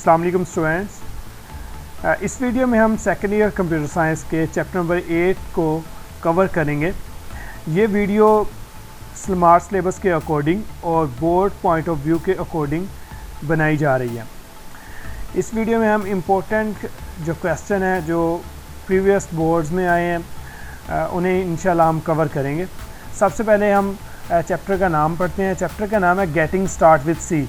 अस्सलाम वालेकुम स्टूडेंट्स। इस वीडियो में हम सेकेंड ईयर कंप्यूटर साइंस के चैप्टर नंबर 8 को कवर करेंगे। ये वीडियो स्मार्ट सिलेबस के अकॉर्डिंग और बोर्ड पॉइंट ऑफ व्यू के अकॉर्डिंग बनाई जा रही है। इस वीडियो में हम इम्पोर्टेंट जो क्वेश्चन है जो प्रीवियस बोर्ड्स में आए हैं उन्हें इंशाल्लाह हम कवर करेंगे। सबसे पहले हम चैप्टर का नाम पढ़ते हैं। चैप्टर का नाम है गेटिंग स्टार्ट विद सी।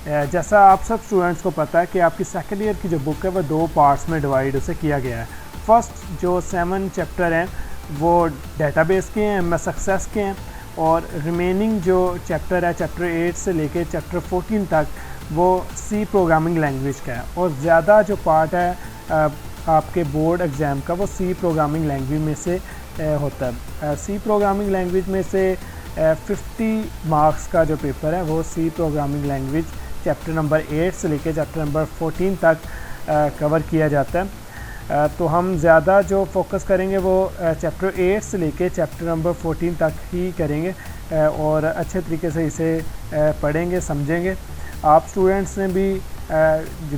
जैसा आप सब स्टूडेंट्स को पता है कि आपकी सेकेंड ईयर की जो बुक है वो 2 पार्ट्स में डिवाइड उसे किया गया है। फर्स्ट जो 7 चैप्टर हैं वो डेटाबेस के हैं, एमएस सक्सेस के हैं, और रिमेनिंग जो चैप्टर है चैप्टर 8 से लेके चैप्टर 14 तक वो सी प्रोग्रामिंग लैंग्वेज का है। और ज़्यादा जो पार्ट है आपके बोर्ड एग्ज़ाम का वो सी प्रोग्रामिंग लैंग्वेज में से होता है। सी प्रोग्रामिंग लैंग्वेज में से 50 मार्क्स का जो पेपर है वो C programming language chapter number 8 से लेकर चैप्टर नंबर 14 तक कवर किया जाता है। तो हम ज़्यादा जो फोकस करेंगे वो चैप्टर 8 से लेकर चैप्टर नंबर 14 तक ही करेंगे और अच्छे तरीके से इसे पढ़ेंगे, समझेंगे। आप स्टूडेंट्स ने भी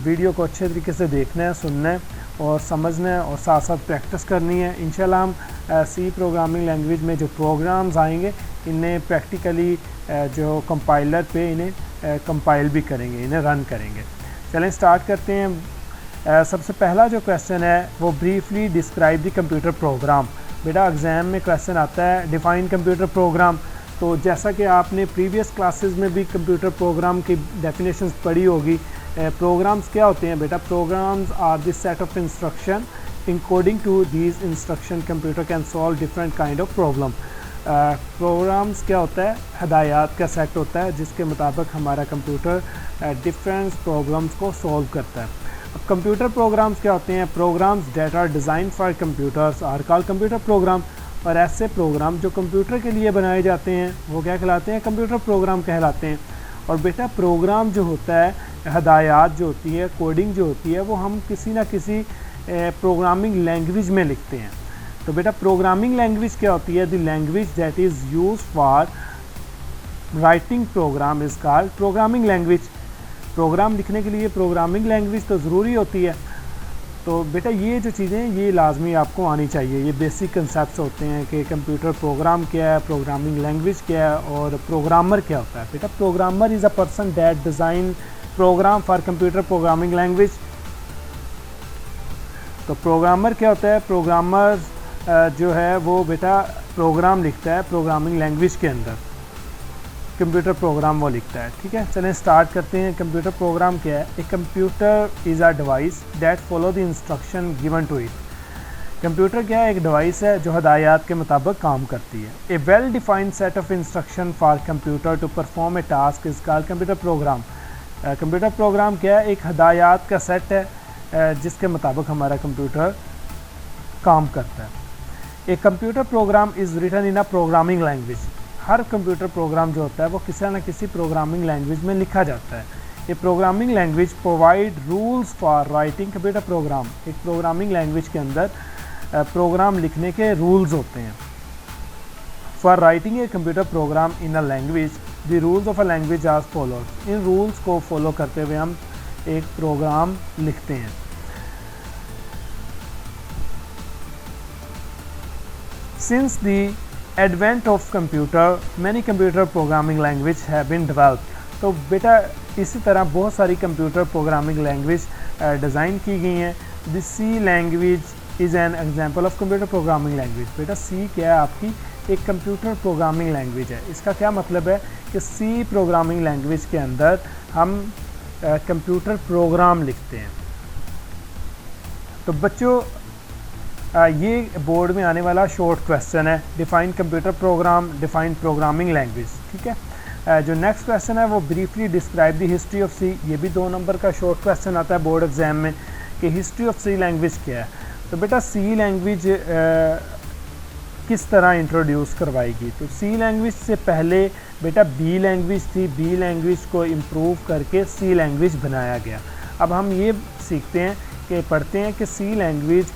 वीडियो को अच्छे तरीके से देखना है, सुनना है और समझना है और साथ साथ प्रैक्टिस करनी है। इंशाल्लाह हम सी प्रोग्रामिंग लैंग्वेज में जो प्रोग्राम्स आएंगे इन्हें प्रैक्टिकली जो कंपाइलर पे इन्हें कंपाइल भी करेंगे, इन्हें रन करेंगे। चलें स्टार्ट करते हैं। सबसे पहला जो क्वेश्चन है वो briefly describe the computer program. बेटा एग्ज़ाम में क्वेश्चन आता है डिफ़ाइन कंप्यूटर प्रोग्राम। तो जैसा कि आपने प्रीवियस क्लासेस में भी कंप्यूटर प्रोग्राम की डेफिनेशंस पढ़ी होगी। प्रोग्राम्स क्या होते हैं बेटा? Programs are this set of instruction encoding to these instruction computer can solve different kind of problem. Programs क्या होता है? हदायत का सेट होता है जिसके मुताबिक हमारा कंप्यूटर डिफरेंट प्रॉब्लम्स को सॉल्व करता है। अब कंप्यूटर प्रोग्राम्स क्या होते हैं? Programs that are design for computers are called computer program. और ऐसे प्रोग्राम जो कंप्यूटर के लिए बनाए जाते हैं वो क्या कहलाते हैं? कंप्यूटर प्रोग्राम कहलाते हैं। और बेटा प्रोग्राम जो होता है, हदायत जो होती है, कोडिंग जो होती है, वो हम किसी ना किसी प्रोग्रामिंग लैंग्वेज में लिखते हैं। तो बेटा प्रोग्रामिंग लैंग्वेज क्या होती है? The language that is use for writing program is called programming language. Program लिखने के लिए प्रोग्रामिंग लैंग्वेज तो ज़रूरी होती है। तो बेटा ये जो चीज़ें ये लाजमी आपको आनी चाहिए। ये बेसिक कंसेप्ट होते हैं कि कंप्यूटर प्रोग्राम क्या है, प्रोग्रामिंग लैंग्वेज क्या है और प्रोग्रामर क्या होता है। बेटा programmer is a person that design program for computer programming language. तो प्रोग्रामर क्या होता है? प्रोग्रामर जो है वो बेटा प्रोग्राम लिखता है प्रोग्रामिंग लैंग्वेज के अंदर, कंप्यूटर प्रोग्राम वो लिखता है। ठीक है, चलें स्टार्ट करते हैं। कंप्यूटर प्रोग्राम क्या है? A computer is a device that follow the instruction given to it. Computer क्या है? एक डिवाइस है जो हदायत के मुताबिक काम करती है। A well defined set of instruction for computer to perform a task is called computer program. Computer program क्या है? एक हदायत का सेट है जिसके मुताबिक हमारा कंप्यूटर काम करता है। A computer program is written in a programming language. हर कंप्यूटर प्रोग्राम जो होता है वो किसी न किसी प्रोग्रामिंग लैंग्वेज में लिखा जाता है। ये programming language provide rules for writing computer program. एक प्रोग्रामिंग लैंग्वेज के अंदर प्रोग्राम लिखने के रूल्स होते हैं। For writing a computer program in a language the rules of a language are followed. इन रूल्स को फॉलो करते हुए हम एक प्रोग्राम लिखते हैं। Since the advent of computer, many computer programming language have been developed. तो बेटा इसी तरह बहुत सारी कंप्यूटर प्रोग्रामिंग लैंग्वेज डिज़ाइन की गई हैं। This C language is an example of computer programming language. बेटा सी क्या है? आपकी एक कंप्यूटर प्रोग्रामिंग लैंग्वेज है। इसका क्या मतलब है कि सी प्रोग्रामिंग लैंग्वेज के अंदर हम कंप्यूटर प्रोग्राम लिखते हैं। तो बच्चों ये बोर्ड में आने वाला शॉर्ट क्वेश्चन है। Define computer program, define programming language. ठीक है, जो नेक्स्ट क्वेश्चन है वो briefly describe the history of C. ये भी 2 नंबर का शॉर्ट क्वेश्चन आता है बोर्ड एग्जाम में कि हिस्ट्री ऑफ सी लैंग्वेज क्या है। तो बेटा सी लैंग्वेज किस तरह इंट्रोड्यूस करवाएगी? तो सी लैंग्वेज से पहले बेटा बी लैंग्वेज थी। बी लैंग्वेज को इम्प्रूव करके सी लैंग्वेज बनाया गया। अब हम ये सीखते हैं कि पढ़ते हैं कि सी लैंग्वेज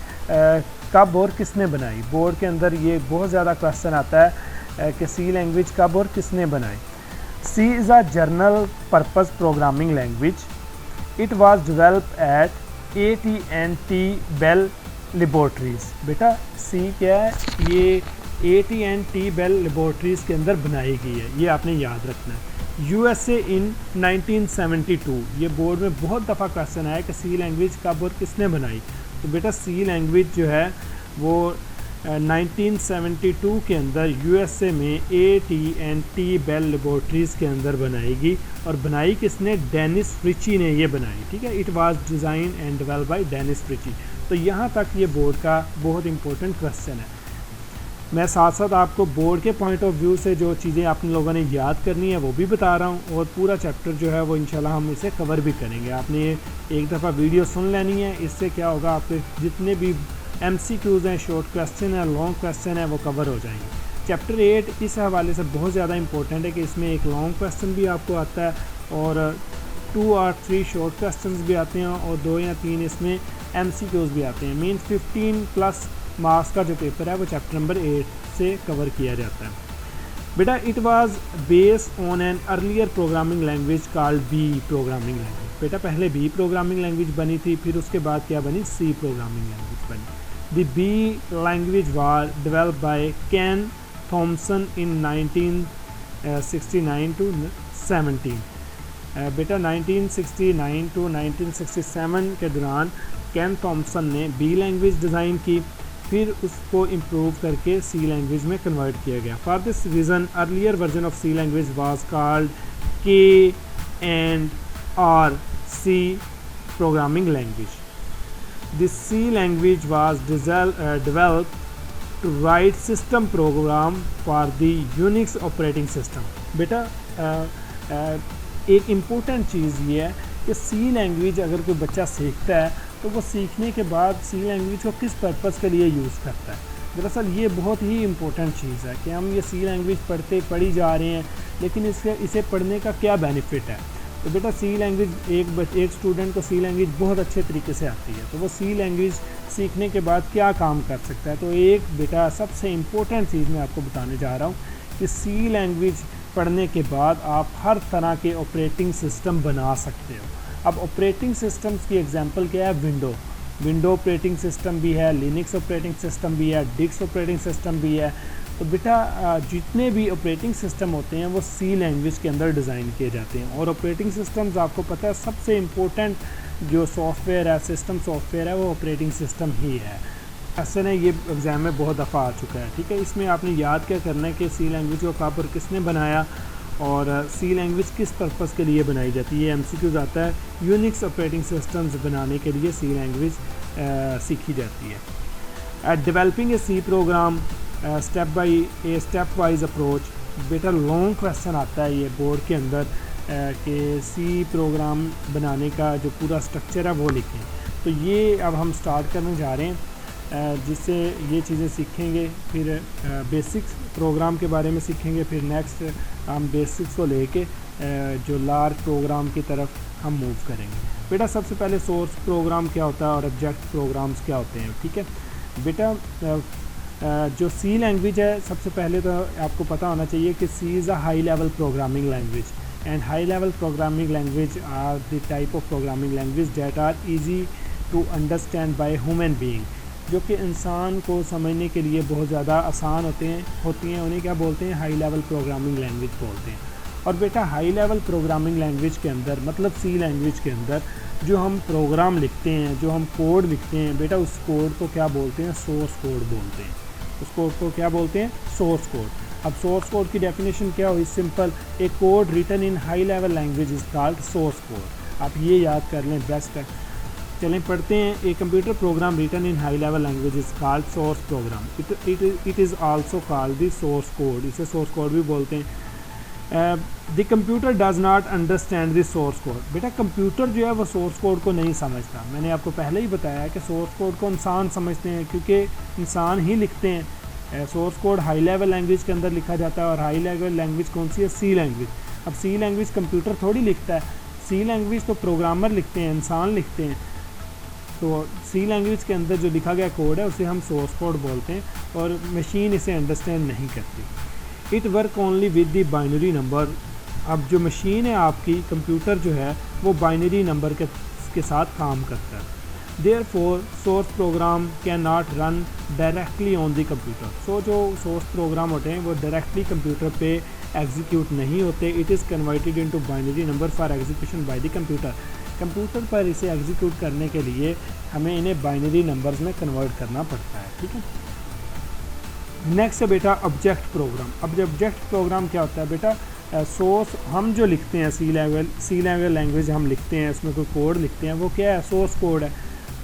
कब और किसने बनाई। बोर्ड के अंदर ये बहुत ज़्यादा क्वेश्चन आता है कि सी लैंग्वेज कब और किसने बनाई। C is a general purpose programming language it was develop at AT&T Bell laboratories. बेटा सी क्या है, ये AT&T बेल लेबोरेटरीज के अंदर बनाई गई है, ये आपने याद रखना है। USA इन 1972, ये बोर्ड में बहुत दफ़ा क्वेश्चन आया कि सी लैंग्वेज कब और किसने बनाई। तो बेटा सी लैंग्वेज जो है वो 1972 के अंदर USA में AT&T बेल लेबोरेटरीज़ के अंदर बनाएगी, और बनाई किसने, डेनिस रिची ने ये बनाई, ठीक है। It was design and develop by Dennis Ritchie. तो यहाँ तक ये बोर्ड का बहुत इंपॉर्टेंट क्वेश्चन है। मैं साथ साथ आपको बोर्ड के पॉइंट ऑफ व्यू से जो चीज़ें आप लोगों ने याद करनी है वो भी बता रहा हूँ, और पूरा चैप्टर जो है वो इंशाल्लाह हम इसे कवर भी करेंगे। आपने एक दफ़ा वीडियो सुन लेनी है, इससे क्या होगा, आपके जितने भी MCQs हैं, शॉर्ट क्वेश्चन है, लॉन्ग क्वेश्चन है, वो कवर हो जाएंगे। चैप्टर 8 इस हवाले से बहुत ज़्यादा इंपॉर्टेंट है कि इसमें एक लॉन्ग क्वेश्चन भी आपको आता है, और 2 और 3 शॉर्ट क्वेश्चन भी आते हैं, और 2 या 3 इसमें MCQs भी आते हैं। मीन 15+ मार्क्स का जो पेपर है वो चैप्टर नंबर 8 से कवर किया जाता है। बेटा it was based on an earlier programming language called B programming language. बेटा पहले बी प्रोग्रामिंग लैंग्वेज बनी थी, फिर उसके बाद क्या बनी, सी प्रोग्रामिंग लैंग्वेज बनी। The B language was developed by Ken Thompson in 1969 to 17। बेटा 1969 to 1967 के दौरान केन थॉमसन ने बी लैंग्वेज डिज़ाइन की, फिर उसको इम्प्रूव करके सी लैंग्वेज में कन्वर्ट किया गया। For this reason earlier version of C language was called KNRC programming language. This C language was developed to write system program for the Unix operating system। बेटा एक important चीज़ ये है कि C language अगर कोई बच्चा सीखता है तो वो सीखने के बाद सी लैंग्वेज को किस पर्पज़ के लिए यूज़ करता है। दरअसल ये बहुत ही इम्पोर्टेंट चीज़ है कि हम ये सी लैंग्वेज पढ़ी जा रहे हैं, लेकिन इसे पढ़ने का क्या बेनिफिट है। तो बेटा सी लैंग्वेज एक स्टूडेंट को सी लैंग्वेज बहुत अच्छे तरीके से आती है, तो वो सी लैंग्वेज सीखने के बाद क्या काम कर सकता है। तो एक बेटा सबसे इम्पोर्टेंट चीज़ मैं आपको बताने जा रहा हूँ कि सी लैंग्वेज पढ़ने के बाद आप हर तरह के ऑपरेटिंग सिस्टम बना सकते हो। अब ऑपरेटिंग सिस्टम्स की एग्जांपल क्या है, विंडो ऑपरेटिंग सिस्टम भी है, लिनक्स ऑपरेटिंग सिस्टम भी है, डिक्स ऑपरेटिंग सिस्टम भी है। तो बेटा जितने भी ऑपरेटिंग सिस्टम होते हैं वो सी लैंग्वेज के अंदर डिज़ाइन किए जाते हैं। और ऑपरेटिंग सिस्टम्स आपको पता है सबसे इम्पोर्टेंट जो सॉफ्टवेयर है, सिस्टम सॉफ्टवेयर है, वो ऑपरेटिंग सिस्टम ही है। ऐसे ना ये एग्ज़ाम में बहुत दफ़ा आ चुका है, ठीक है। इसमें आपने याद क्या करना है कि सी लैंग्वेज को कब और किसने बनाया, और सी लैंग्वेज किस पर्पज़ के लिए बनाई जाती है। MCQs आता है, यूनिक्स ऑपरेटिंग सिस्टम्स बनाने के लिए सी लैंग्वेज सीखी जाती है। Developing a C program step wise approach. बेटा लॉन्ग क्वेश्चन आता है ये बोर्ड के अंदर कि सी प्रोग्राम बनाने का जो पूरा स्ट्रक्चर है वो लिखें। तो ये अब हम स्टार्ट करने जा रहे हैं, जिससे ये चीज़ें सीखेंगे, फिर बेसिक्स प्रोग्राम के बारे में सीखेंगे, फिर नेक्स्ट हम बेसिक्स को लेके जो लार्ज प्रोग्राम की तरफ हम मूव करेंगे। बेटा सबसे पहले सोर्स प्रोग्राम क्या होता है और ऑब्जेक्ट प्रोग्राम्स क्या होते हैं, ठीक है। बेटा जो सी लैंग्वेज है, सबसे पहले तो आपको पता होना चाहिए कि C is a high level programming language, and high level programming language are the type of programming language that are easy to understand by human being, जो कि इंसान को समझने के लिए बहुत ज़्यादा आसान होती हैं। उन्हें क्या बोलते हैं, हाई लेवल प्रोग्रामिंग लैंग्वेज बोलते हैं। और बेटा हाई लेवल प्रोग्रामिंग लैंग्वेज के अंदर, मतलब सी लैंग्वेज के अंदर जो हम प्रोग्राम लिखते हैं, जो हम कोड लिखते हैं, बेटा उस कोड को क्या बोलते हैं, सोर्स कोड बोलते हैं। उस कोड को क्या बोलते हैं, सोर्स कोड। अब सोर्स कोड की डेफिनेशन क्या हुई, simple, a code written in high level language is called source code. आप ये याद कर लें, बेस्ट है। चलें पढ़ते हैं। A computer program written in high level language is called source program. It is also called the source code, इसे सोर्स कोड भी बोलते हैं। The computer does not understand the source code. बेटा कंप्यूटर जो है वो सोर्स कोड को नहीं समझता। मैंने आपको पहले ही बताया है कि सोर्स कोड को इंसान समझते हैं, क्योंकि इंसान ही लिखते हैं। Source code high level language के अंदर लिखा जाता है, और हाई लेवल लैंग्वेज कौन सी है, सी लैंग्वेज। अब सी लैंग्वेज कंप्यूटर थोड़ी लिखता है, सी लैंग्वेज तो प्रोग्रामर लिखते हैं, इंसान लिखते हैं। तो सी लैंग्वेज के अंदर जो लिखा गया कोड है उसे हम सोर्स कोड बोलते हैं, और मशीन इसे अंडरस्टैंड नहीं करती। It work only with the binary number. अब जो मशीन है आपकी, कंप्यूटर जो है वो बाइनरी नंबर के साथ काम करता है। Therefore, source program cannot run directly on the computer. So जो source program होते हैं वो directly कंप्यूटर पे execute नहीं होते. It is converted into binary number for execution by the computer. Computer पर इसे एग्जीक्यूट करने के लिए हमें इन्हें बाइनरी नंबर्स में कन्वर्ट करना पड़ता है, ठीक है। नेक्स्ट है बेटा ऑब्जेक्ट प्रोग्राम। अब ऑब्जेक्ट प्रोग्राम क्या होता है बेटा, सोर्स हम जो लिखते हैं सी लेवल लैंग्वेज हम लिखते हैं, उसमें कोई कोड लिखते हैं, वो क्या है, सोर्स कोड है,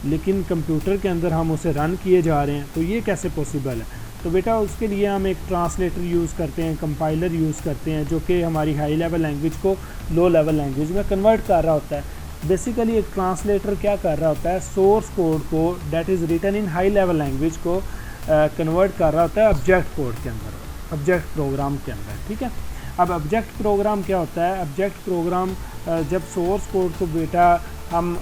लेकिन कंप्यूटर के अंदर हम उसे रन किए जा रहे हैं, तो ये कैसे पॉसिबल है। तो बेटा उसके लिए हम एक ट्रांसलेटर यूज़ करते हैं, कंपाइलर यूज़ करते हैं, जो कि हमारी हाई लेवल लैंग्वेज को लो लेवल लैंग्वेज में कन्वर्ट कर रहा होता है। बेसिकली एक ट्रांसलेटर क्या कर रहा होता है, सोर्स कोड को that is written in high level language को कन्वर्ट कर रहा होता है ऑब्जेक्ट कोड के अंदर, ऑब्जेक्ट प्रोग्राम के अंदर, ठीक है। अब ऑब्जेक्ट प्रोग्राम क्या होता है, ऑब्जेक्ट प्रोग्राम जब सोर्स कोड को बेटा हम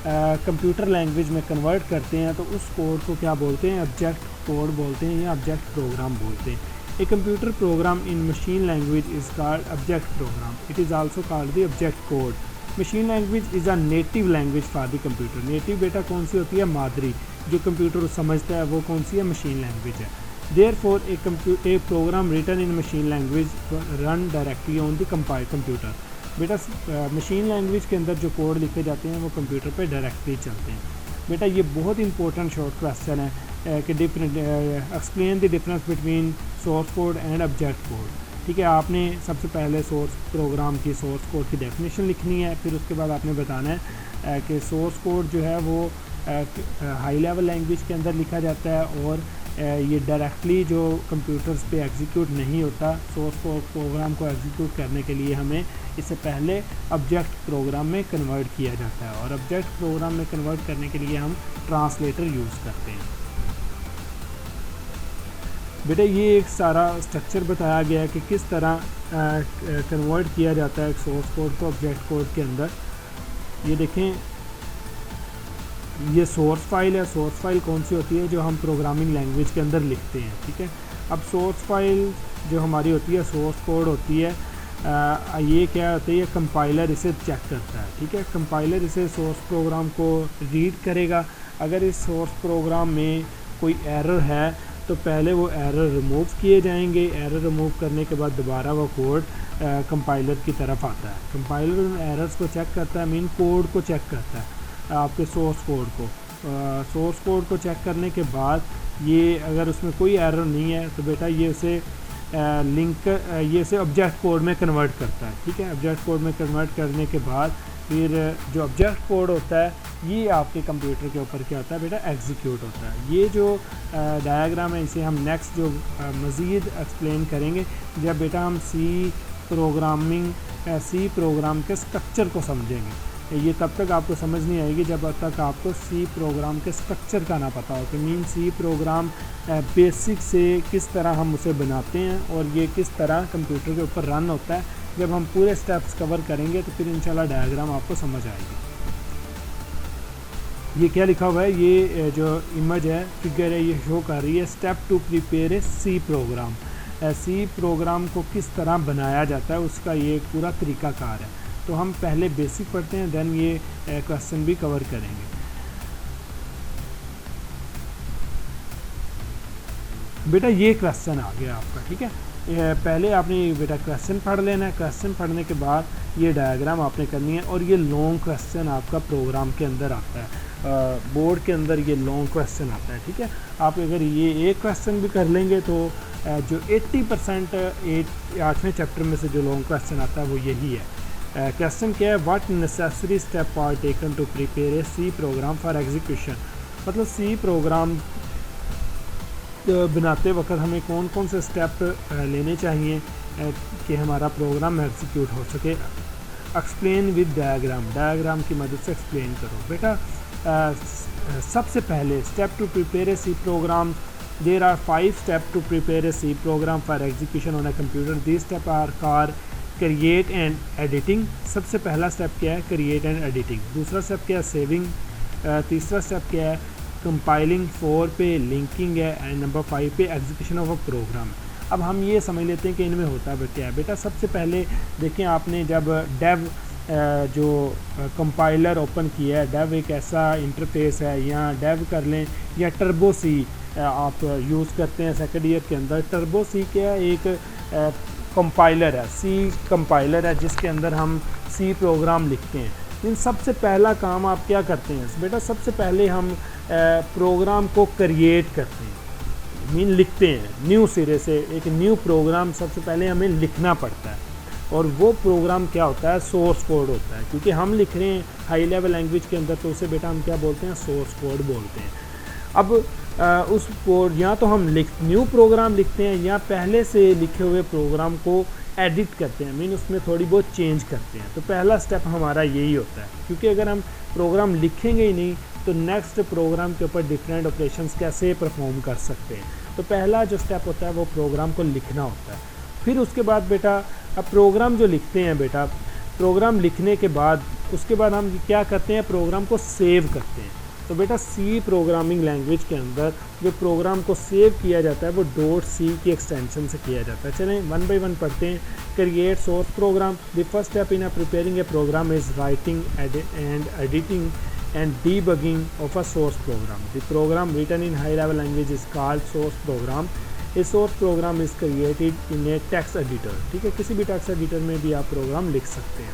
कंप्यूटर लैंग्वेज में कन्वर्ट करते हैं तो उस कोड को क्या बोलते हैं, ऑब्जेक्ट कोड बोलते हैं या ऑब्जेक्ट प्रोग्राम बोलते हैं। A computer program in machine language is called object program, it is also called the object code. Machine language is a native language for the computer. Native बेटा कौन सी होती है, मादरी, जो कंप्यूटर समझता है वो कौन सी है, मशीन लैंग्वेज है। Therefore a program written in machine language run directly on the computer. बेटा मशीन लैंग्वेज के अंदर जो कोड लिखे जाते हैं वो कंप्यूटर पे डायरेक्टली चलते हैं। बेटा ये बहुत इंपॉर्टेंट शॉर्ट क्वेश्चन है कि different explain the difference between source code and object code, ठीक है। आपने सबसे पहले सोर्स प्रोग्राम की सोर्स कोड की डेफिनेशन लिखनी है, फिर उसके बाद आपने बताना है कि सोर्स कोड जो है वो हाई लेवल लैंग्वेज के अंदर लिखा जाता है और ये डायरेक्टली जो कंप्यूटर्स पे एग्जीक्यूट नहीं होता। सोर्स प्रोग्राम को एग्जीक्यूट करने के लिए हमें इससे पहले ऑब्जेक्ट प्रोग्राम में कन्वर्ट किया जाता है और ऑब्जेक्ट प्रोग्राम में कन्वर्ट करने के लिए हम ट्रांसलेटर यूज़ करते हैं। बेटा ये एक सारा स्ट्रक्चर बताया गया है कि किस तरह कन्वर्ट किया जाता है एक सोर्स कोड को ऑब्जेक्ट कोड के अंदर। ये देखें, ये सोर्स फाइल है। सोर्स फाइल कौन सी होती है, जो हम प्रोग्रामिंग लैंग्वेज के अंदर लिखते हैं, ठीक है। अब सोर्स फाइल जो हमारी होती है, सोर्स कोड होती है, ये क्या होती है, कंपाइलर इसे चेक करता है, ठीक है। कंपाइलर इसे सोर्स प्रोग्राम को रीड करेगा। अगर इस सोर्स प्रोग्राम में कोई एरर है तो पहले वो एरर रिमूव किए जाएंगे। एरर रिमूव करने के बाद दोबारा वो कोड कंपाइलर की तरफ आता है। कंपाइलर उन एरर्स को चेक करता है, मीन कोड को चेक करता है, आपके सोर्स कोड को। सोर्स कोड को चेक करने के बाद ये अगर उसमें कोई एरर नहीं है तो बेटा ये उसे ये इसे ऑब्जेक्ट कोड में कन्वर्ट करता है, ठीक है। ऑब्जेक्ट कोड में कन्वर्ट करने के बाद फिर जो ऑब्जेक्ट कोड होता है ये आपके कंप्यूटर के ऊपर क्या होता है बेटा, एग्जीक्यूट होता है। ये जो डायग्राम है इसे हम नेक्स्ट जो मज़ीद एक्सप्लेन करेंगे जब बेटा हम सी प्रोग्राम के स्ट्रक्चर को समझेंगे। ये तब तक आपको समझ नहीं आएगी जब तक आपको सी प्रोग्राम के स्ट्रक्चर का ना पता हो कि मीन सी प्रोग्राम बेसिक से किस तरह हम उसे बनाते हैं और ये किस तरह कंप्यूटर के ऊपर रन होता है। जब हम पूरे स्टेप्स कवर करेंगे तो फिर इंशाल्लाह डायग्राम आपको समझ आएगी। ये क्या लिखा हुआ है, ये जो इमेज है, फिगर है, ये शो कर रही है step to prepare a C program. C program को किस तरह बनाया जाता है उसका ये एक पूरा तरीक़ाकार है। तो हम पहले बेसिक पढ़ते हैं, देन ये क्वेश्चन भी कवर करेंगे। बेटा ये क्वेश्चन आ गया आपका, ठीक है। पहले आपने बेटा क्वेश्चन पढ़ लेना है। क्वेश्चन पढ़ने के बाद ये डायग्राम आपने करनी है और ये लॉन्ग क्वेश्चन आपका प्रोग्राम के अंदर आता है, बोर्ड के अंदर ये लॉन्ग क्वेश्चन आता है, ठीक है। आप अगर ये एक क्वेश्चन भी कर लेंगे तो जो 80% 8वें चैप्टर में से जो लॉन्ग क्वेश्चन आता है वो यही है। क्वेश्चन क्या है, what necessary step are taken to prepare a C program for execution. मतलब सी प्रोग्राम बनाते वक्त हमें कौन कौन से स्टेप लेने चाहिए कि हमारा प्रोग्राम एग्जीक्यूट हो सके। एक्सप्लेन विद डायग्राम की मदद से एक्सप्लेन करो। बेटा सबसे पहले step to prepare a C program, there are 5 step to prepare a C program for execution on a computer. These step are car create and editing. सबसे पहला स्टेप क्या है, क्रिएट एंड एडिटिंग। दूसरा step क्या है, saving. तीसरा step क्या है, कंपाइलिंग। 4 पे लिंकिंग है एंड नंबर 5 पे एग्जीक्यूशन ऑफ अ प्रोग्राम। अब हम ये समझ लेते हैं कि इनमें होता है क्या है। बेटा सबसे पहले देखें, आपने जब डेव जो कंपाइलर ओपन किया है, डेव एक ऐसा इंटरफेस है, या डेव कर लें या टर्बो सी आप यूज़ करते हैं सेकेंड ईयर के अंदर। टर्बो सी क्या एक कंपाइलर है, सी कंपाइलर है जिसके अंदर हम सी प्रोग्राम लिखते हैं। इन सबसे पहला काम आप क्या करते हैं बेटा, सबसे पहले हम प्रोग्राम को क्रिएट करते हैं, मीन लिखते हैं न्यू सिरे से। एक न्यू प्रोग्राम सबसे पहले हमें लिखना पड़ता है, और वो प्रोग्राम क्या होता है, सोर्स कोड होता है। क्योंकि हम लिख रहे हैं हाई लेवल लैंग्वेज के अंदर, तो उसे बेटा हम क्या बोलते हैं, सोर्स कोड बोलते हैं। अब उस कोड या तो हम न्यू प्रोग्राम लिखते हैं, या पहले से लिखे हुए प्रोग्राम को एडिट करते हैं, मीन उसमें थोड़ी बहुत चेंज करते हैं। तो पहला स्टेप हमारा यही होता है, क्योंकि अगर हम प्रोग्राम लिखेंगे ही नहीं तो नेक्स्ट प्रोग्राम के ऊपर डिफरेंट ऑपरेशंस कैसे परफॉर्म कर सकते हैं। तो पहला जो स्टेप होता है वो प्रोग्राम को लिखना होता है। फिर उसके बाद बेटा अब प्रोग्राम जो लिखते हैं बेटा, प्रोग्राम लिखने के बाद उसके बाद हम क्या करते हैं, प्रोग्राम को सेव करते हैं। तो बेटा सी प्रोग्रामिंग लैंग्वेज के अंदर जो प्रोग्राम को सेव किया जाता है वो .c की एक्सटेंशन से किया जाता है। चलें वन बाय वन पढ़ते हैं। Create source program. The first step in preparing a program is writing and editing and debugging of a source program. The program written in high level language is called source program. A source program is created in a text editor. ठीक है, किसी भी text editor में भी आप programme लिख सकते हैं।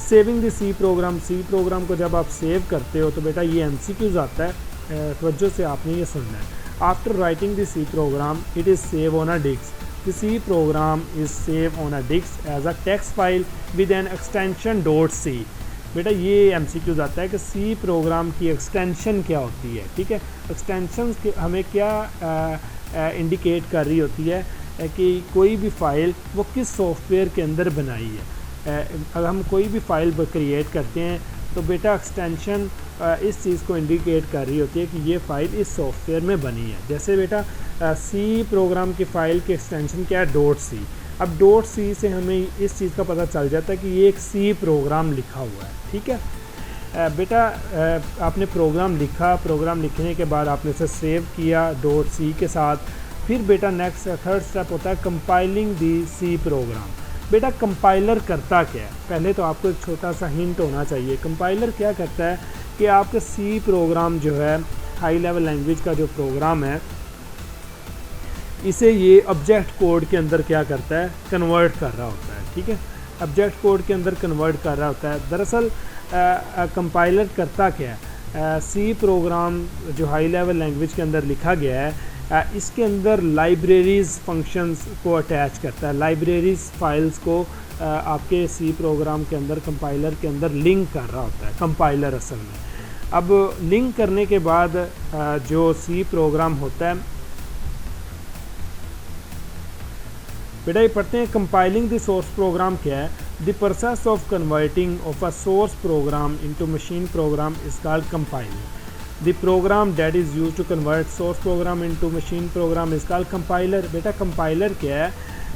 Saving the C program. C program को जब आप सेव करते हो तो बेटा ये MCQs आता है, तवज्जो से आपने ये सुनना है। After writing the C program it is save on a disk. The C program is saved on a disk as a text file with an extension .c. बेटा ये MCQ आता है कि सी प्रोग्राम की एक्सटेंशन क्या होती है। ठीक है, एक्सटेंशन हमें क्या इंडिकेट कर रही होती है कि कोई भी फ़ाइल वो किस सॉफ्टवेयर के अंदर बनाई है। अगर हम कोई भी फ़ाइल क्रिएट करते हैं तो बेटा एक्सटेंशन इस चीज़ को इंडिकेट कर रही होती है कि ये फ़ाइल इस सॉफ्टवेयर में बनी है। जैसे बेटा सी प्रोग्राम की फ़ाइल की एक्सटेंशन क्या है, .c। अब .c से हमें इस चीज़ का पता चल जाता है कि ये एक सी प्रोग्राम लिखा हुआ है। ठीक है बेटा, आपने प्रोग्राम लिखा, प्रोग्राम लिखने के बाद आपने उसे सेव किया .c के साथ। फिर बेटा नेक्स्ट थर्ड स्टेप होता है कंपाइलिंग दी सी प्रोग्राम। बेटा कंपाइलर करता क्या है, पहले तो आपको एक छोटा सा हिंट होना चाहिए। कंपाइलर क्या करता है कि आपके सी प्रोग्राम जो है, हाई लेवल लैंग्वेज का जो प्रोग्राम है, इसे ये ऑब्जेक्ट कोड के अंदर क्या करता है, कन्वर्ट कर रहा होता है। ठीक है, ऑब्जेक्ट कोड के अंदर कन्वर्ट कर रहा होता है। दरअसल कंपाइलर करता क्या है, सी प्रोग्राम जो हाई लेवल लैंग्वेज के अंदर लिखा गया है, इसके अंदर लाइब्रेरीज़ फंक्शंस को अटैच करता है। लाइब्रेरीज़ फाइल्स को आपके सी प्रोग्राम के अंदर, कंपाइलर के अंदर लिंक कर रहा होता है कंपाइलर असल में। अब लिंक करने के बाद जो सी प्रोग्राम होता है, बेटा ये पढ़ते हैं कंपाइलिंग द सोर्स प्रोग्राम क्या है। The process of converting of a source program into machine program is called compiling. The program that is used to convert source program into machine program is called compiler. बेटा compiler क्या है,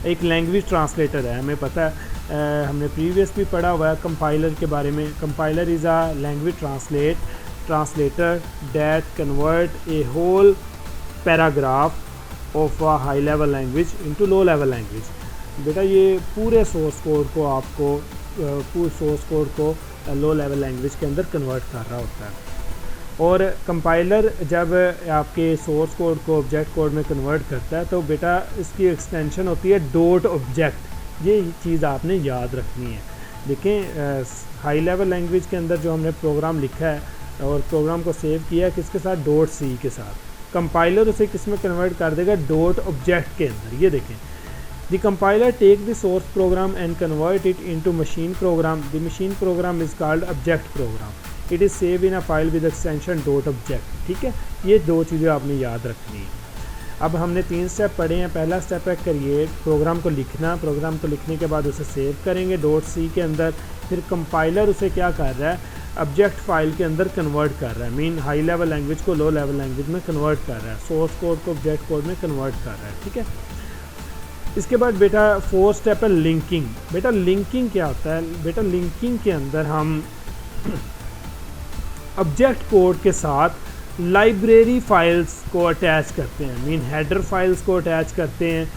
एक language translator है, हमें पता है, हमने previous भी पढ़ा हुआ है कंपाइलर के बारे में। Compiler is a language translator that convert a whole paragraph of a high level language into low level language. बेटा ये पूरे सोर्स कोड को आपको पूरे सोर्स कोड को लो लेवल लैंग्वेज के अंदर कन्वर्ट कर रहा होता है। और कंपाइलर जब आपके सोर्स कोड को ऑब्जेक्ट कोड में कन्वर्ट करता है तो बेटा इसकी एक्सटेंशन होती है .object। ये चीज़ आपने याद रखनी है। देखें हाई लेवल लैंग्वेज के अंदर जो हमने प्रोग्राम लिखा है और प्रोग्राम को सेव किया है किसके साथ, .c के साथ। कंपाइलर उसे किस में कन्वर्ट कर देगा, .object के अंदर। ये देखें, the compiler take the source program and convert it into machine program. The machine program is called object program. It is save in a file with extension .object। ठीक है, ये दो चीज़ें आपने याद रखनी है। अब हमने 3 स्टेप पढ़े हैं। पहला स्टेप है क्रिएट, प्रोग्राम को लिखना। प्रोग्राम को लिखने के बाद उसे सेव करेंगे .c के अंदर। फिर कंपाइलर उसे क्या कर रहा है, ऑब्जेक्ट फाइल के अंदर कन्वर्ट कर रहा है, मीन हाई लेवल लैंग्वेज को लो लेवल लैंग्वेज में कन्वर्ट कर रहा है, सोर्स कोड को ऑब्जेक्ट कोड में कन्वर्ट कर रहा है। ठीक है, इसके बाद बेटा 4 स्टेप है लिंकिंग। बेटा लिंकिंग क्या होता है, बेटा लिंकिंग के अंदर हम ऑब्जेक्ट कोड के साथ लाइब्रेरी फाइल्स को अटैच करते हैं, मीन हेडर फाइल्स को अटैच करते हैं,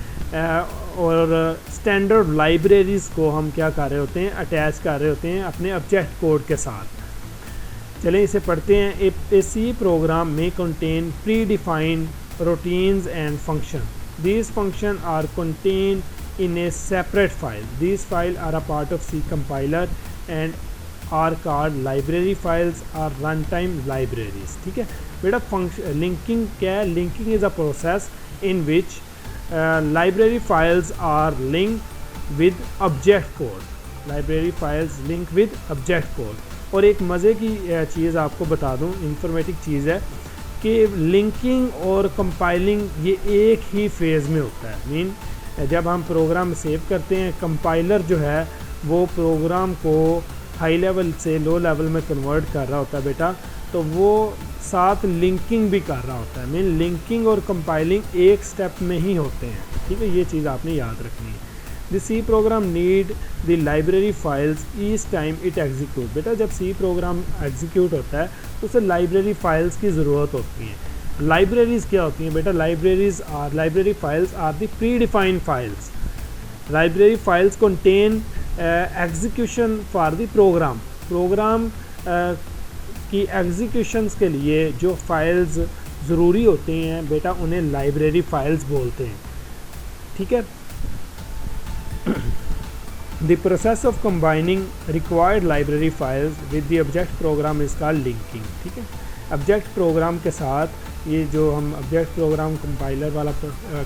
और स्टैंडर्ड लाइब्रेरीज़ को हम क्या कर रहे होते हैं, अटैच कर रहे होते हैं अपने ऑब्जेक्ट कोड के साथ। चलें इसे पढ़ते हैं। ए सी प्रोग्राम में contain pre defined routines and function. These functions are contained in a separate file. These files are a part of C compiler and are called library files or runtime libraries. ठीक है बेटा। Function linking क्या है? Linking is a process in which library files are linked with object code. Library files link with object code. और एक मज़े की चीज़ आपको बता दूँ, इंफॉर्मेटिव चीज़ है कि लिंकिंग और कंपाइलिंग ये एक ही फेज़ में होता है। मीन जब हम प्रोग्राम सेव करते हैं, कंपाइलर जो है वो प्रोग्राम को हाई लेवल से लो लेवल में कन्वर्ट कर रहा होता है बेटा, तो वो साथ लिंकिंग भी कर रहा होता है। मीन लिंकिंग और कंपाइलिंग एक स्टेप में ही होते हैं। ठीक है, ये चीज़ आपने याद रखनी है। The C program need the library files each time it execute. बेटा जब सी प्रोग्राम एग्जीक्यूट होता है तो उसे लाइब्रेरी फाइल्स की ज़रूरत होती है। लाइब्रेरीज़ क्या होती हैं बेटा? Library files are the pre defined files. Library files contain execution for the program की एग्जीक्यूशंस के लिए जो फाइल्स ज़रूरी होते हैं बेटा, उन्हें लाइब्रेरी फाइल्स बोलते हैं। ठीक है। The process of combining required library files with the object program is called linking. ठीक है, ऑब्जेक्ट प्रोग्राम के साथ ये जो हम ऑब्जेक्ट प्रोग्राम कंपाइलर वाला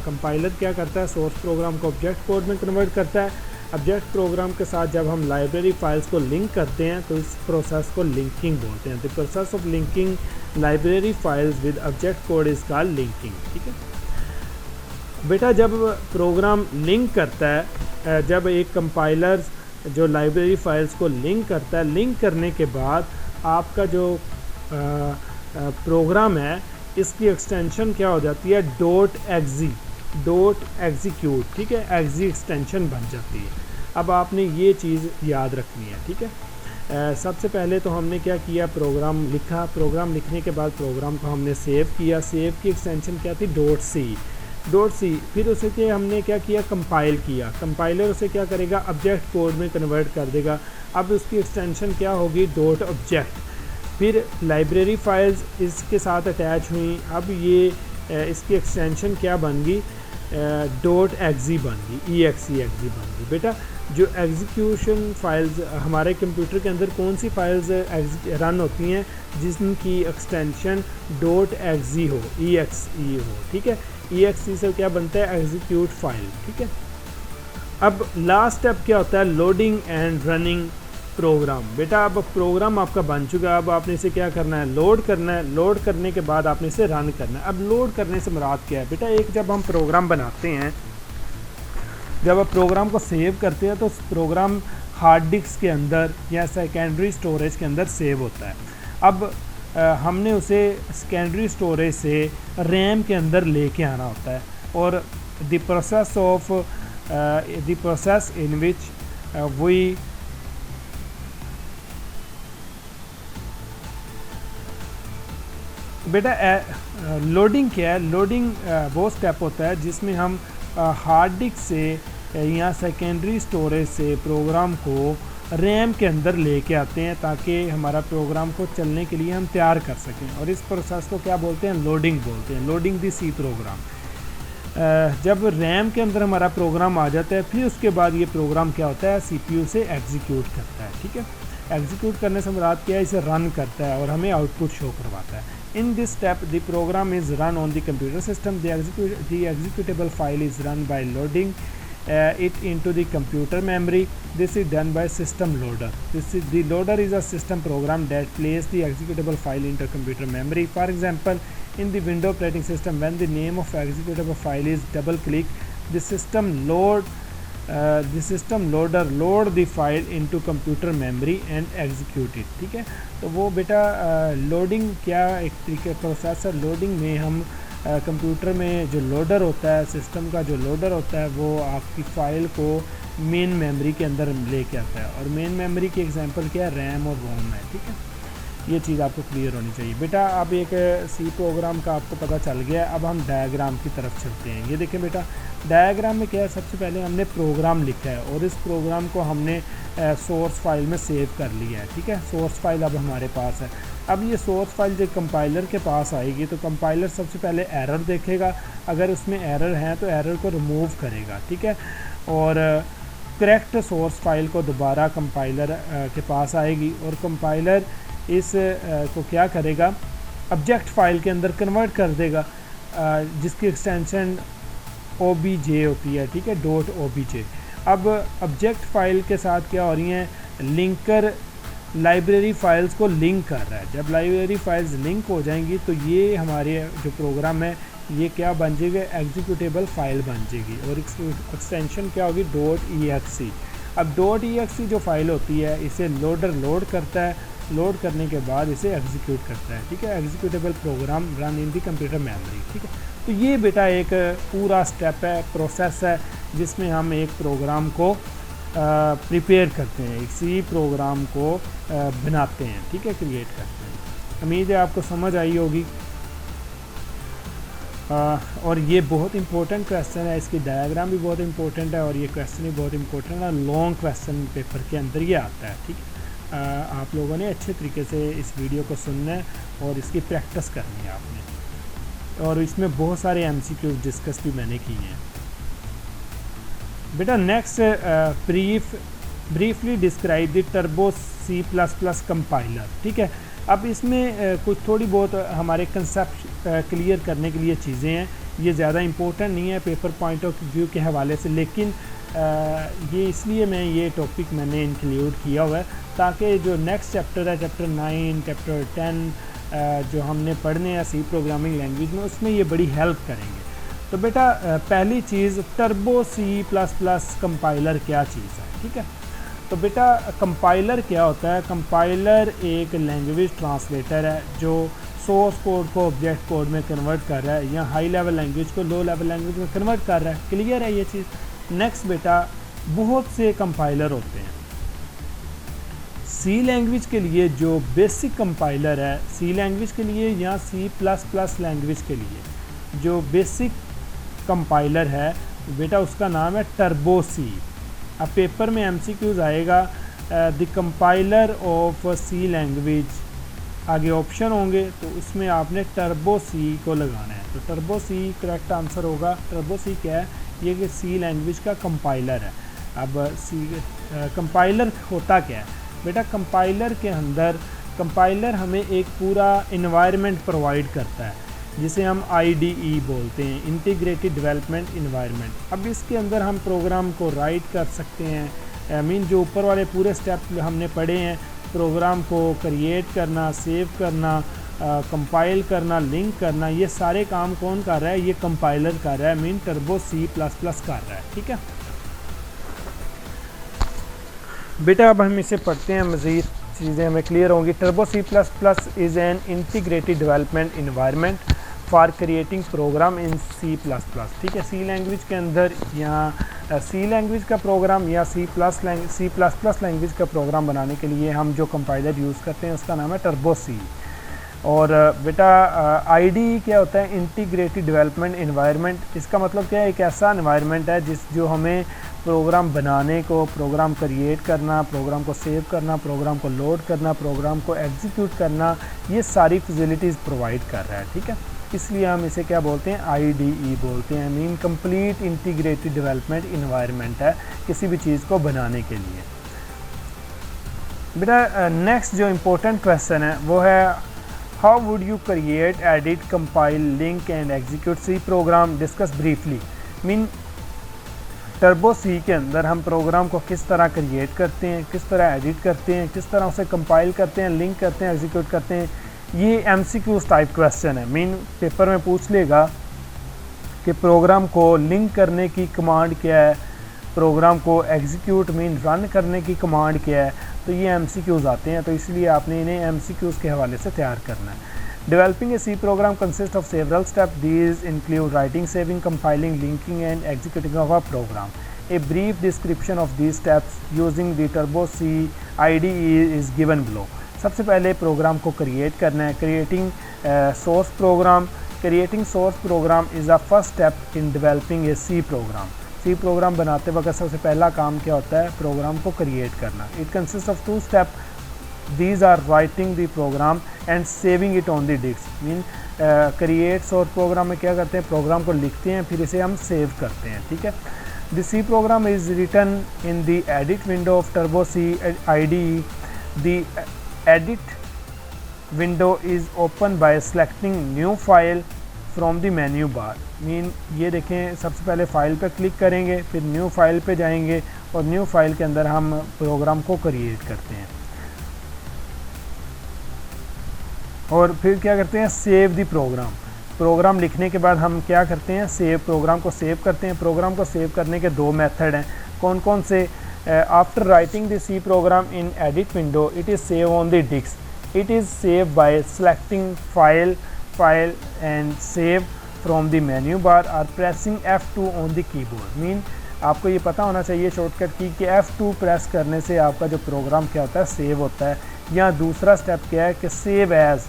कंपाइलर क्या करता है, सोर्स प्रोग्राम को ऑब्जेक्ट कोड में कन्वर्ट करता है। ऑब्जेक्ट प्रोग्राम के साथ जब हम लाइब्रेरी फाइल्स को लिंक करते हैं तो इस प्रोसेस को लिंकिंग बोलते हैं। The process of linking library files with object code is called linking. ठीक है बेटा, जब प्रोग्राम लिंक करता है, जब एक कंपाइलर जो लाइब्रेरी फाइल्स को लिंक करता है, लिंक करने के बाद आपका जो प्रोग्राम है इसकी एक्सटेंशन क्या हो जाती है? Dot execute. ठीक है, एग्जी एक्सटेंशन बन जाती है। अब आपने ये चीज़ याद रखनी है। ठीक है, सबसे पहले तो हमने क्या किया, प्रोग्राम लिखा। प्रोग्राम लिखने के बाद प्रोग्राम को हमने सेव किया। सेव की एक्सटेंशन क्या थी? Dot C. फिर उसे के हमने क्या किया? कंपाइल किया। कंपाइलर उसे क्या करेगा? ऑब्जेक्ट कोड में कन्वर्ट कर देगा। अब उसकी एक्सटेंशन क्या होगी? Dot object. फिर लाइब्रेरी फाइल्स इसके साथ अटैच हुई। अब ये इसकी एक्सटेंशन क्या बन गई? डॉट एक्जी बन गई, एक्जी बन गई। बेटा जो एग्जीक्यूशन फाइल्स हमारे कंप्यूटर के अंदर कौन सी फाइल्स रन होती हैं जिनकी एक्सटेंशन डॉट एक्जी हो, हो। ठीक है, EXE से क्या बनता है? Execute file. ठीक है, अब लास्ट स्टेप क्या होता है? Loading and running program. बेटा अब प्रोग्राम आपका बन चुका है, अब आपने इसे क्या करना है? लोड करना है। लोड करने के बाद आपने इसे रन करना है। अब लोड करने से मुराद क्या है बेटा? एक जब हम प्रोग्राम बनाते हैं, जब आप प्रोग्राम को सेव करते हैं तो प्रोग्राम हार्ड डिस्क के अंदर या सेकेंडरी स्टोरेज के अंदर सेव होता है। अब हमने उसे सेकेंडरी स्टोरेज से रैम के अंदर लेके आना होता है, और the process in which we बेटा लोडिंग क्या है? लोडिंग वो स्टेप होता है जिसमें हम हार्ड डिस्क से या सेकेंडरी स्टोरेज से प्रोग्राम को रैम के अंदर लेके आते हैं ताकि हमारा प्रोग्राम को चलने के लिए हम तैयार कर सकें, और इस प्रोसेस को क्या बोलते हैं? लोडिंग बोलते हैं। लोडिंग दी सी प्रोग्राम। जब रैम के अंदर हमारा प्रोग्राम आ जाता है, फिर उसके बाद ये प्रोग्राम क्या होता है? CPU से एग्जीक्यूट करता है। ठीक है, एग्जीक्यूट करने से मुराद क्या है? इसे रन करता है और हमें आउटपुट शो करवाता है। In this step, the program is run on the computer system. The executable file is run by loading it into the computer memory. This is done by system loader. The loader is a system program that places the executable file into computer memory. For example, in the Windows operating system, when the name of executable file is double click, the system loader load the file into computer memory and execute it. ठीक है, तो वो बेटा loading क्या एक तरीके process है। Loading में हम कंप्यूटर में जो लोडर होता है, सिस्टम का जो लोडर होता है, वो आपकी फ़ाइल को मेन मेमोरी के अंदर लेके आता है, और मेन मेमोरी की एग्जांपल क्या है? रैम और रोम है। ठीक है, ये चीज़ आपको क्लियर होनी चाहिए। बेटा अब एक सी प्रोग्राम का आपको पता चल गया है, अब हम डायग्राम की तरफ चलते हैं। ये देखें बेटा, डायग्राम में क्या है, सबसे पहले हमने प्रोग्राम लिखा है और इस प्रोग्राम को हमने सोर्स फाइल में सेव कर लिया है। ठीक है, सोर्स फाइल अब हमारे पास है। अब ये सोर्स फाइल जब कंपाइलर के पास आएगी तो कंपाइलर सबसे पहले एरर देखेगा, अगर उसमें एरर हैं तो एरर को रिमूव करेगा। ठीक है, और करेक्ट सोर्स फाइल को दोबारा कंपाइलर के पास आएगी और कंपाइलर इस को क्या करेगा, ऑब्जेक्ट फाइल के अंदर कन्वर्ट कर देगा, जिसकी एक्सटेंशन OBJ होती है। ठीक है, .obj। अब ऑब्जेक्ट फाइल के साथ क्या हो रही हैं, लिंकर लाइब्रेरी फाइल्स को लिंक कर रहा है। जब लाइब्रेरी फाइल्स लिंक हो जाएंगी तो ये हमारे जो प्रोग्राम है ये क्या बन जाएगा, एग्जीक्यूटेबल फाइल बन जाएगी और एक्सटेंशन क्या होगी, .exe। अब .exe जो फाइल होती है इसे लोडर लोड करता है, लोड करने के बाद इसे एग्जीक्यूट करता है। ठीक है, executable program run in the computer memory. ठीक है, तो ये बेटा एक पूरा स्टेप है, प्रोसेस है, जिसमें हम एक प्रोग्राम को प्रिपेयर करते हैं, इसी प्रोग्राम को बनाते हैं। ठीक है, क्रिएट करते हैं। उम्मीद है आपको समझ आई होगी। और ये बहुत इंपॉर्टेंट क्वेश्चन है, इसकी डायग्राम भी बहुत इंपॉर्टेंट है और ये क्वेश्चन भी बहुत इंपॉर्टेंट है, लॉन्ग क्वेश्चन पेपर के अंदर ये आता है। ठीक है, आप लोगों ने अच्छे तरीके से इस वीडियो को सुनना है और इसकी प्रैक्टिस करनी है आपने, और इसमें बहुत सारे MCQs डिस्कस भी मैंने किए हैं। बेटा next, briefly describe the turbo C++ compiler. ठीक है, अब इसमें कुछ थोड़ी बहुत हमारे कंसेप्ट क्लियर करने के लिए चीज़ें हैं, ये ज़्यादा इम्पोर्टेंट नहीं है पेपर पॉइंट ऑफ व्यू के हवाले से, लेकिन ये इसलिए मैं ये टॉपिक मैंने इंक्लूड किया हुआ है ताकि जो नेक्स्ट चैप्टर है, चैप्टर 9, चैप्टर 10 जो हमने पढ़ने हैं सी प्रोग्रामिंग लैंग्वेज में, उसमें ये बड़ी हेल्प करेंगे। तो बेटा पहली चीज़, टर्बो C++ कंपाइलर क्या चीज़ है। ठीक है, तो बेटा कंपाइलर क्या होता है, कंपाइलर एक लैंग्वेज ट्रांसलेटर है जो सोर्स कोड को ऑब्जेक्ट कोड में कन्वर्ट कर रहा है, या हाई लेवल लैंग्वेज को लो लेवल लैंग्वेज में कन्वर्ट कर रहा है। क्लियर है ये चीज़। नेक्स्ट बेटा, बहुत से कंपाइलर होते हैं। सी लैंग्वेज के लिए जो बेसिक कंपाइलर है, सी लैंग्वेज के लिए या C++ लैंग्वेज के लिए जो बेसिक कंपाइलर है बेटा, उसका नाम है टर्बो सी। अब पेपर में MCQs आएगा, the compiler of C language, आगे ऑप्शन होंगे तो उसमें आपने टर्बो सी को लगाना है। तो टर्बो सी करेक्ट आंसर होगा। टर्बो सी क्या है, ये कि सी लैंग्वेज का कंपाइलर है। अब सी कंपाइलर होता क्या है बेटा, कंपाइलर के अंदर कंपाइलर हमें एक पूरा इन्वायरमेंट प्रोवाइड करता है जिसे हम IDE बोलते हैं, इंटीग्रेटेड डेवलपमेंट इन्वायरमेंट। अब इसके अंदर हम प्रोग्राम को राइट कर सकते हैं, जो ऊपर वाले पूरे स्टेप हमने पढ़े हैं, प्रोग्राम को क्रिएट करना, सेव करना, कंपाइल करना, लिंक करना, ये सारे काम कौन कर रहा है, ये कंपाइलर कर रहा है, टर्बो C++ कर रहा है। ठीक है बेटा, अब हम इसे पढ़ते हैं, मज़ीद चीज़ें हमें क्लियर होंगी। Turbo C++ is an integrated development environment for creating program in C++। ठीक है, सी लैंग्वेज के अंदर यहाँ सी लैंग्वेज का प्रोग्राम या C++ लैंग्वेज का प्रोग्राम बनाने के लिए हम जो कंपाइलर यूज़ करते हैं उसका नाम है टर्बो सी। और बेटा IDE क्या होता है, इंटीग्रेटेड डेवलपमेंट इन्वायरमेंट। इसका मतलब क्या है, एक ऐसा इन्वायरमेंट है जो हमें प्रोग्राम बनाने को, प्रोग्राम क्रिएट करना, प्रोग्राम को सेव करना, प्रोग्राम को लोड करना, प्रोग्राम को एग्जीक्यूट करना, ये सारी फैसिलिटीज़ प्रोवाइड कर रहा है। ठीक है, इसलिए हम इसे क्या बोलते हैं, IDE बोलते हैं। कंप्लीट इंटीग्रेटेड डेवलपमेंट इन्वायरमेंट है किसी भी चीज़ को बनाने के लिए। बेटा नेक्स्ट जो इम्पोर्टेंट क्वेश्चन है वो है, how would you create, edit, compile, link and execute C program, discuss briefly. Turbo C के अंदर हम प्रोग्राम को किस तरह क्रिएट करते हैं, किस तरह एडिट करते हैं, किस तरह उसे कंपाइल करते हैं, लिंक करते हैं, एग्जीक्यूट करते हैं। ये MCQs टाइप क्वेश्चन है। पेपर में पूछ लेगा कि प्रोग्राम को लिंक करने की कमांड क्या है, प्रोग्राम को एग्जीक्यूट रन करने की कमांड क्या है, तो ये MCQs आते हैं। तो इसलिए आपने इन्हें MCQs के हवाले से तैयार करना है। Developing a C program consists of several steps. These include writing, saving, compiling, linking and executing of a program. A brief description of these steps using the Turbo C IDE is given below. सबसे पहले programme को create करना है, creating source program. Creating source program is the first step in developing a C program. C program बनाते वक्त सबसे पहला काम क्या होता है, प्रोग्राम को क्रिएट करना। It consist of 2 step, these are writing the program and saving it on the disk. Mean create source program में क्या करते हैं, प्रोग्राम को लिखते हैं, फिर इसे हम सेव करते हैं, ठीक है। The C program is written in the edit window of turbo C IDE। The edit window is open by selecting new file from the menu bar। Mean ये देखें, सबसे पहले फ़ाइल पे क्लिक करेंगे, फिर न्यू फाइल पे जाएंगे और न्यू फाइल के अंदर हम प्रोग्राम को क्रिएट करते हैं और फिर क्या करते हैं, सेव द प्रोग्राम। प्रोग्राम लिखने के बाद हम क्या करते हैं, सेव, प्रोग्राम को सेव करते हैं। प्रोग्राम को सेव करने के 2 मेथड हैं, कौन कौन से। After writing the C program in edit window it is save on the disk. It is saved by selecting file and save from the menu bar or pressing F2 on the keyboard। Mean आपको ये पता होना चाहिए shortcut की कि F2 press करने से आपका जो प्रोग्राम क्या होता है, सेव होता है। या दूसरा स्टेप क्या है कि सेव एज़,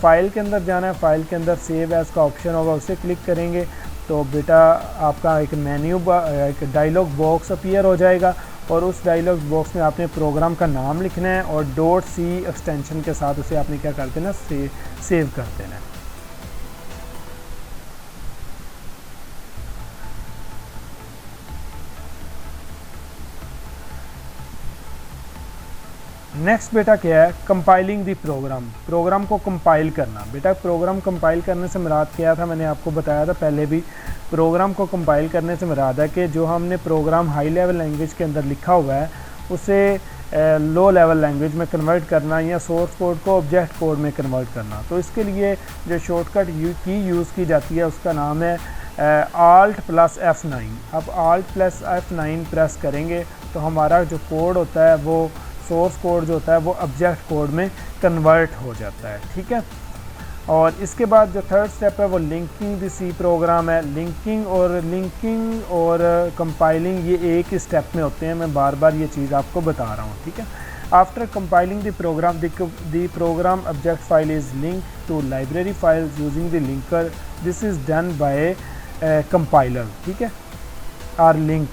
फाइल के अंदर जाना है, फाइल के अंदर सेव एज़ का ऑप्शन होगा, उसे क्लिक करेंगे तो बेटा आपका एक एक डायलॉग बॉक्स अपीयर हो जाएगा और उस डायलॉग बॉक्स में आपने प्रोग्राम का नाम लिखना है और .c एक्सटेंशन के साथ उसे आपने क्या कर देना, सेव कर देना है। नेक्स्ट बेटा क्या है, कंपाइलिंग द प्रोग्राम। प्रोग्राम को कंपाइल करना। बेटा प्रोग्राम कंपाइल करने से मुराद क्या था, मैंने आपको बताया था पहले भी। प्रोग्राम को कंपाइल करने से मुराद है कि जो हमने प्रोग्राम हाई लेवल लैंग्वेज के अंदर लिखा हुआ है उसे लो लेवल लैंग्वेज में कन्वर्ट करना या सोर्स कोड को ऑब्जेक्ट कोड में कन्वर्ट करना। तो इसके लिए जो शॉर्टकट की यूज़ की जाती है उसका नाम है Alt+ F9। अब Alt+ F9 प्रेस करेंगे तो हमारा जो कोड होता है वो सोर्स कोड जो होता है वो ऑब्जेक्ट कोड में कन्वर्ट हो जाता है, ठीक है। और इसके बाद जो थर्ड स्टेप है वो लिंकिंग द सी प्रोग्राम है। लिंकिंग और कंपाइलिंग ये एक ही स्टेप में होते हैं, मैं बार बार ये चीज़ आपको बता रहा हूँ, ठीक है। After compiling the program the program object file is link to library files using the linker. This is done by compiler, ठीक है, are link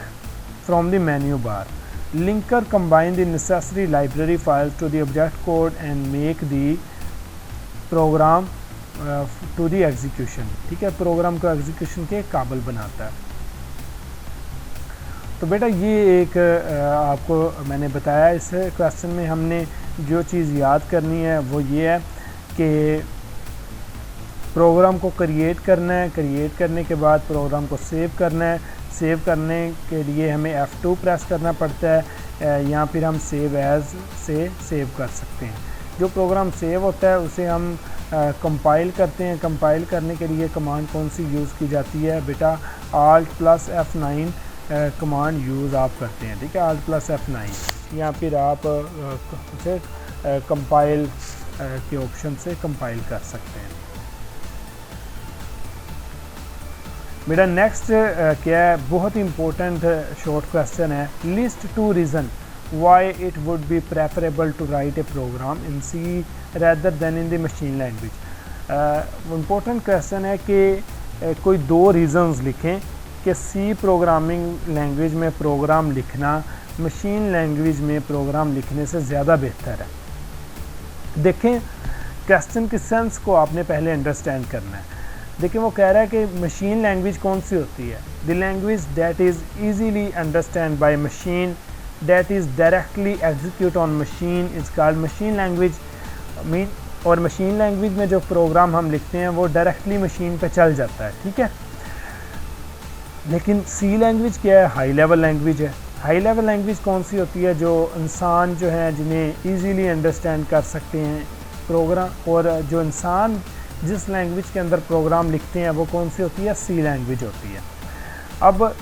from the menu bar. Linker combine the necessary library files to the object code and make the program to the execution, ठीक है, programme को execution के काबिल बनाता है। तो बेटा ये एक आपको मैंने बताया, इस क्वेश्चन में हमने जो चीज़ याद करनी है वो ये है कि प्रोग्राम को क्रिएट करना है, क्रिएट करने के बाद प्रोग्राम को सेव करना है। सेव करने के लिए हमें F2 प्रेस करना पड़ता है या फिर हम सेव एज़ से सेव कर सकते हैं। जो प्रोग्राम सेव होता है उसे हम कंपाइल करते हैं। कंपाइल करने के लिए कमांड कौन सी यूज़ की जाती है बेटा, Alt+ F9 कमांड यूज़ आप करते हैं, ठीक है, Alt+ F9 या फिर आप उसे कंपाइल के ऑप्शन से कंपाइल कर सकते हैं। मेरा नेक्स्ट क्या है, बहुत ही इम्पोर्टेंट शॉर्ट क्वेश्चन है। List 2 reason why it would be preferable to write a program in C rather than in the machine language. Important question है कि कोई 2 रीज़न्स लिखें कि सी प्रोग्रामिंग लैंग्वेज में प्रोग्राम लिखना मशीन लैंग्वेज में program लिखने से ज़्यादा बेहतर है। देखें क्वेश्चन की सेंस को आपने पहले अंडरस्टैंड करना है। देखिए वो कह रहा है कि मशीन लैंग्वेज कौन सी होती है, the language that is easily understand by machine that is directly execute on machine is called machine language. Mean और मशीन लैंग्वेज में जो प्रोग्राम हम लिखते हैं वो डायरेक्टली मशीन पे चल जाता है, ठीक है। लेकिन सी लैंग्वेज क्या है, हाई लेवल लैंग्वेज है। हाई लेवल लैंग्वेज कौन सी होती है, जो इंसान जो है जिन्हें ईजीली अंडरस्टैंड कर सकते हैं प्रोग्राम, और जो इंसान जिस लैंग्वेज के अंदर प्रोग्राम लिखते हैं वो कौन सी होती है, सी लैंग्वेज होती है। अब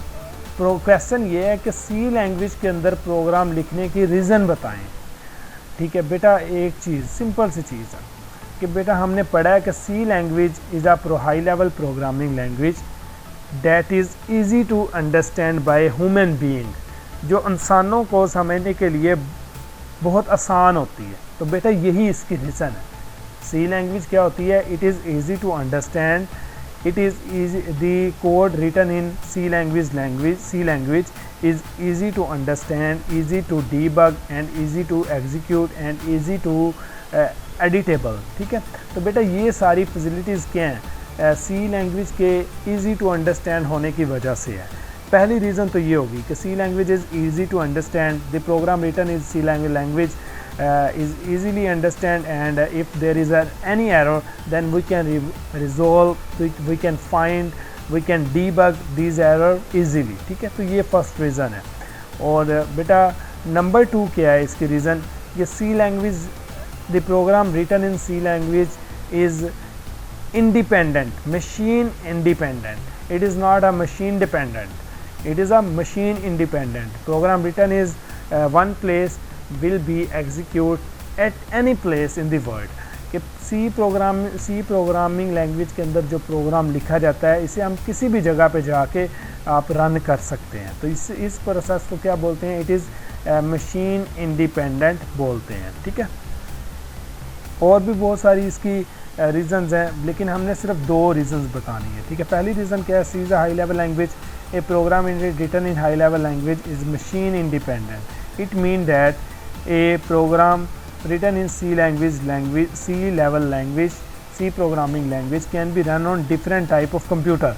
क्वेश्चन ये है कि सी लैंग्वेज के अंदर प्रोग्राम लिखने की रीज़न बताएं, ठीक है बेटा। एक चीज़ सिंपल सी चीज़ है कि बेटा हमने पढ़ा है कि C language is a high level programming language that is easy to understand by human being, जो इंसानों को समझने के लिए बहुत आसान होती है, तो बेटा यही इसकी रीज़न है। सी लैंग्वेज क्या होती है? It is easy to understand, it is easy, the code written in C language is easy to understand, easy to debug and easy to execute and easy to editable। ठीक है, तो बेटा ये सारी facilities क्या हैं सी लैंग्वेज के easy to understand होने की वजह से है। पहली रीज़न तो ये होगी कि C language is easy to understand, the program written in C language is easily understand, and if there is any error then we can resolve, we can find, we can debug these error easily। ठीक है, तो ये first reason है। और बेटा number 2 क्या है इसकी रीज़न? ये C language, the program written in C language is independent, machine independent, it is not a machine dependent, it is a machine independent program written is one place will be execute at any place in the world। कि C programming language के अंदर जो programme लिखा जाता है इसे हम किसी भी जगह पे जाके आप रन कर सकते हैं। तो इस प्रोसेस को क्या बोलते हैं? इट इज़ मशीन इंडिपेंडेंट बोलते हैं। ठीक है, और भी बहुत सारी इसकी रीज़न्स हैं, लेकिन हमने सिर्फ 2 रीज़न्स बतानी है। ठीक है, पहली रीज़न क्या है? C is a high level language, a program written in high level language is machine independent. It mean that a program written in C level language, C programming language can be run on different type of computer।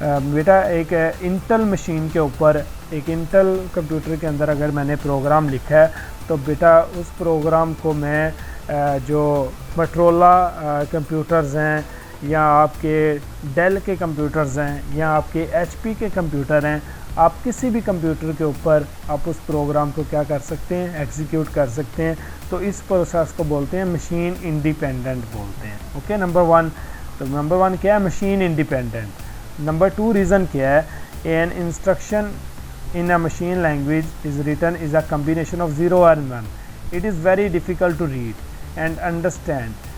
बेटा एक Intel machine के ऊपर, एक Intel computer के अंदर अगर मैंने programme लिखा है तो बेटा उस प्रोग्राम को मैं जो मोटोरोला कंप्यूटर्स हैं या आपके डेल के कंप्यूटर्स हैं या आपके HP के कंप्यूटर हैं, आप किसी भी कंप्यूटर के ऊपर आप उस प्रोग्राम को क्या कर सकते हैं? एग्जीक्यूट कर सकते हैं। तो इस प्रोसेस को बोलते हैं मशीन इंडिपेंडेंट बोलते हैं। ओके, नंबर 1, तो नंबर 1 क्या है? Machine independent. नंबर 2 रीज़न क्या है? An instruction in a machine language is written is a combination of 0 and 1। It is very difficult to read and understand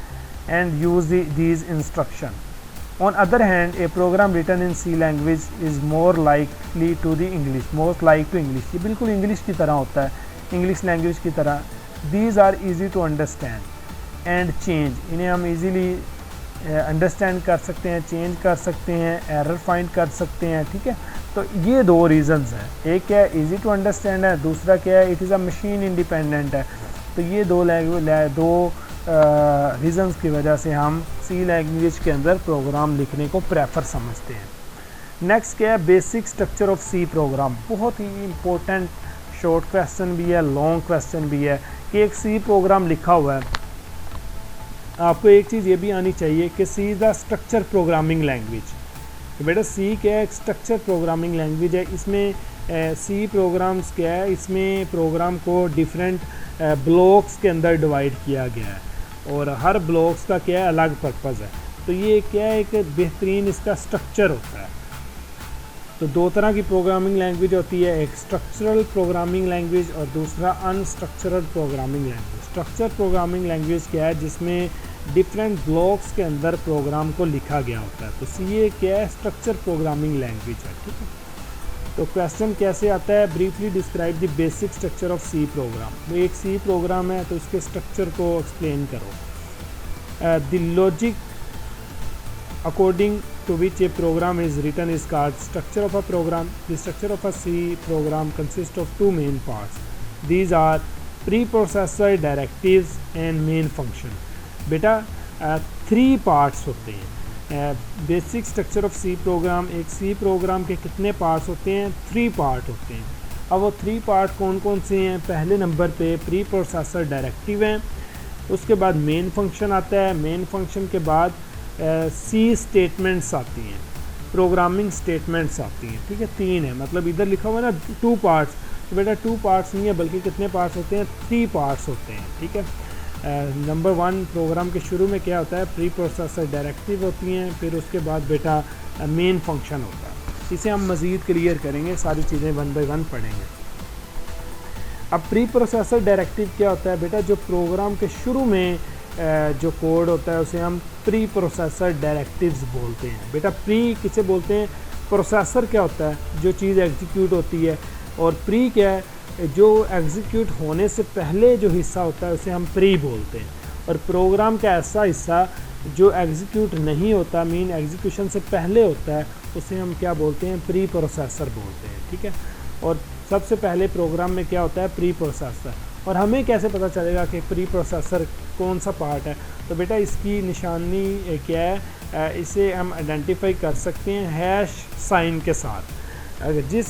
and use these instruction। On other hand, a program written in C language is more likely to the English, most like to English। ये बिल्कुल English की तरह होता है, English language की तरह। These are easy to understand and change। इन्हें हम easily अंडरस्टैंड कर सकते हैं, चेंज कर सकते हैं, एरर फाइंड कर सकते हैं। ठीक है, तो ये 2 रीज़न्स हैं। एक क्या है? ईजी टू अंडरस्टैंड है, दूसरा क्या है? It is a machine independent है। तो ये 2 रीज़न्स की वजह से हम सी लैंग्वेज के अंदर प्रोग्राम लिखने को प्रेफर समझते हैं। नेक्स्ट क्या है? Basic structure of C program. बहुत ही इम्पोर्टेंट शॉर्ट क्वेश्चन भी है, लॉन्ग क्वेश्चन भी है कि एक सी प्रोग्राम लिखा हुआ है। आपको एक चीज़ ये भी आनी चाहिए कि C is the structure programming language. तो बेटा सी क्या है? एक स्ट्रक्चर प्रोग्रामिंग लैंग्वेज है। इसमें सी प्रोग्राम्स क्या है? इसमें प्रोग्राम को डिफरेंट ब्लॉक्स के अंदर डिवाइड किया गया है और हर ब्लॉक्स का क्या है? अलग पर्पज़ है। तो ये क्या है? एक बेहतरीन इसका स्ट्रक्चर होता है। तो 2 तरह की प्रोग्रामिंग लैंग्वेज होती है, एक स्ट्रक्चरल प्रोग्रामिंग लैंग्वेज और दूसरा unstructural programming language. Structure programming language क्या है? जिसमें डिफरेंट ब्लॉक्स के अंदर प्रोग्राम को लिखा गया होता है। तो सी क्या है? स्ट्रक्चर प्रोग्रामिंग लैंग्वेज है। ठीक है, तो क्वेश्चन कैसे आता है? Briefly describe the basic structure of C program. तो एक सी प्रोग्राम है तो उसके स्ट्रक्चर को एक्सप्लेन करो। The logic according to which a program is written is called structure of a program। The structure of a C program consists of 2 main parts। These are preprocessor directives and main function। बेटा 3 parts होते हैं। Basic structure of C program, एक C program के कितने parts होते हैं? 3 part होते हैं। अब वो 3 पार्ट कौन कौन से हैं? पहले नंबर पे प्री प्रोसेसर डायरेक्टिव हैं, उसके बाद मेन फंक्शन आता है, मेन फंक्शन के बाद सी स्टेटमेंट्स आती हैं, प्रोग्रामिंग स्टेटमेंट्स आती हैं। ठीक है, 3 है, मतलब इधर लिखा हुआ है ना 2 पार्ट्स, तो बेटा 2 पार्ट्स नहीं है बल्कि कितने पार्ट्स होते हैं? 3 पार्ट्स होते हैं। ठीक है, नंबर 1 प्रोग्राम के शुरू में क्या होता है? प्री प्रोसेसर डायरेक्टिव होती हैं, फिर उसके बाद बेटा मेन फंक्शन होता है। इसे हम मज़ीद क्लियर करेंगे, सारी चीज़ें 1 बाय 1 पढ़ेंगे। अब प्री प्रोसेसर डायरेक्टिव क्या होता है? बेटा जो प्रोग्राम के शुरू में जो कोड होता है उसे हम प्री प्रोसेसर डायरेक्टिव्स बोलते हैं। बेटा प्री किसे बोलते हैं? प्रोसेसर क्या होता है? जो चीज़ एग्जीक्यूट होती है। और प्री क्या है? जो एग्जीक्यूट होने से पहले जो हिस्सा होता है उसे हम प्री बोलते हैं, और प्रोग्राम का ऐसा हिस्सा जो एग्जीक्यूट नहीं होता, मीन एग्जीक्यूशन से पहले होता है, उसे हम क्या बोलते हैं, प्री प्रोसेसर बोलते हैं। ठीक है, और सबसे पहले प्रोग्राम में क्या होता है, प्री प्रोसेसर। और हमें कैसे पता चलेगा कि प्री प्रोसेसर कौन सा पार्ट है? तो बेटा इसकी निशानी क्या है, इसे हम आइडेंटिफाई कर सकते हैं हैश साइन के साथ। अगर जिस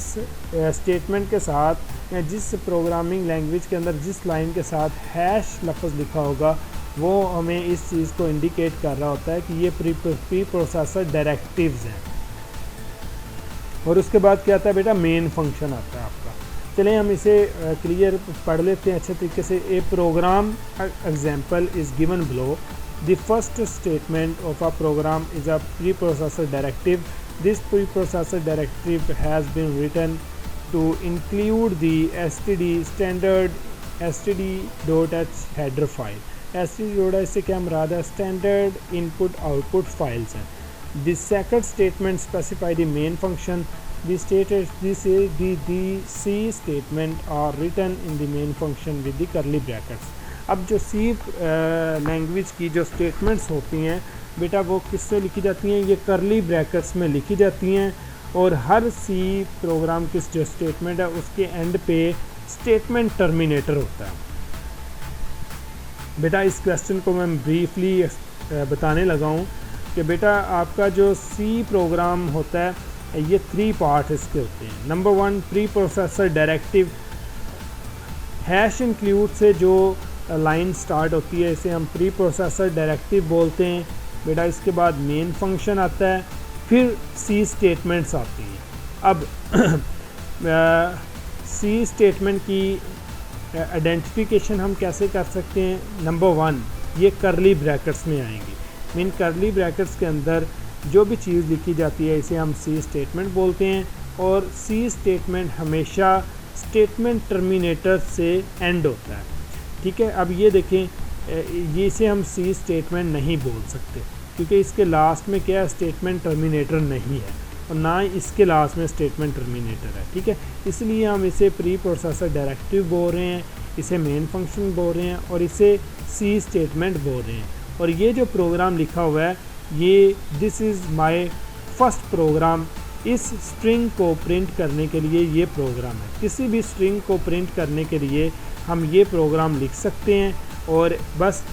स्टेटमेंट के साथ या जिस प्रोग्रामिंग लैंग्वेज के अंदर जिस लाइन के साथ हैश लफ्ज़ लिखा होगा, वो हमें इस चीज़ को इंडिकेट कर रहा होता है कि ये प्री प्रोसेसर डायरेक्टिव्स हैं। और उसके बाद क्या आता है बेटा, मेन फंक्शन आता है आपका। चलें हम इसे क्लियर पढ़ लेते हैं अच्छे तरीके से। A program example is given below. The first statement of a program is a pre processor directive. This pre processor directive has been written to include the std standard std.h header file. std.h से क्या मुराद है, standard input output files हैं। The second statement specify the main function. The C statement are written in the main function with the curly brackets. अब जो C language की जो statements होती हैं बेटा, वो किससे लिखी जाती हैं, ये करली ब्रैकेट्स में लिखी जाती हैं। और हर C प्रोग्राम की जो स्टेटमेंट है उसके एंड पे स्टेटमेंट टर्मिनेटर होता है। बेटा इस क्वेश्चन को मैं ब्रीफली बताने लगा हूँ कि बेटा आपका जो C प्रोग्राम होता है ये 3 पार्ट इसके होते हैं। Number 1 pre processor directive, hash include से जो लाइन स्टार्ट होती है इसे हम प्री प्रोसेसर डायरेक्टिव बोलते हैं। बेटा इसके बाद मेन फंक्शन आता है, फिर C स्टेटमेंट्स आती हैं। अब C स्टेटमेंट की आइडेंटिफिकेशन हम कैसे कर सकते हैं? नंबर 1 ये करली ब्रैकेट्स में आएंगी। मीन करली ब्रैकेट्स के अंदर जो भी चीज़ लिखी जाती है इसे हम C स्टेटमेंट बोलते हैं। और C स्टेटमेंट हमेशा स्टेटमेंट टर्मिनेटर से एंड होता है। ठीक है, अब ये देखें, ये इसे हम C स्टेटमेंट नहीं बोल सकते क्योंकि इसके लास्ट में क्या है, स्टेटमेंट टर्मिनेटर नहीं है, और ना ही इसके लास्ट में स्टेटमेंट टर्मिनेटर है। ठीक है, इसलिए हम इसे प्री प्रोसेसर डायरेक्टिव बोल रहे हैं, इसे मेन फंक्शन बोल रहे हैं, और इसे C स्टेटमेंट बोल रहे हैं। और ये जो प्रोग्राम लिखा हुआ है ये this is my first program, इस स्ट्रिंग को प्रिंट करने के लिए ये प्रोग्राम है। किसी भी स्ट्रिंग को प्रिंट करने के लिए हम ये प्रोग्राम लिख सकते हैं, और बस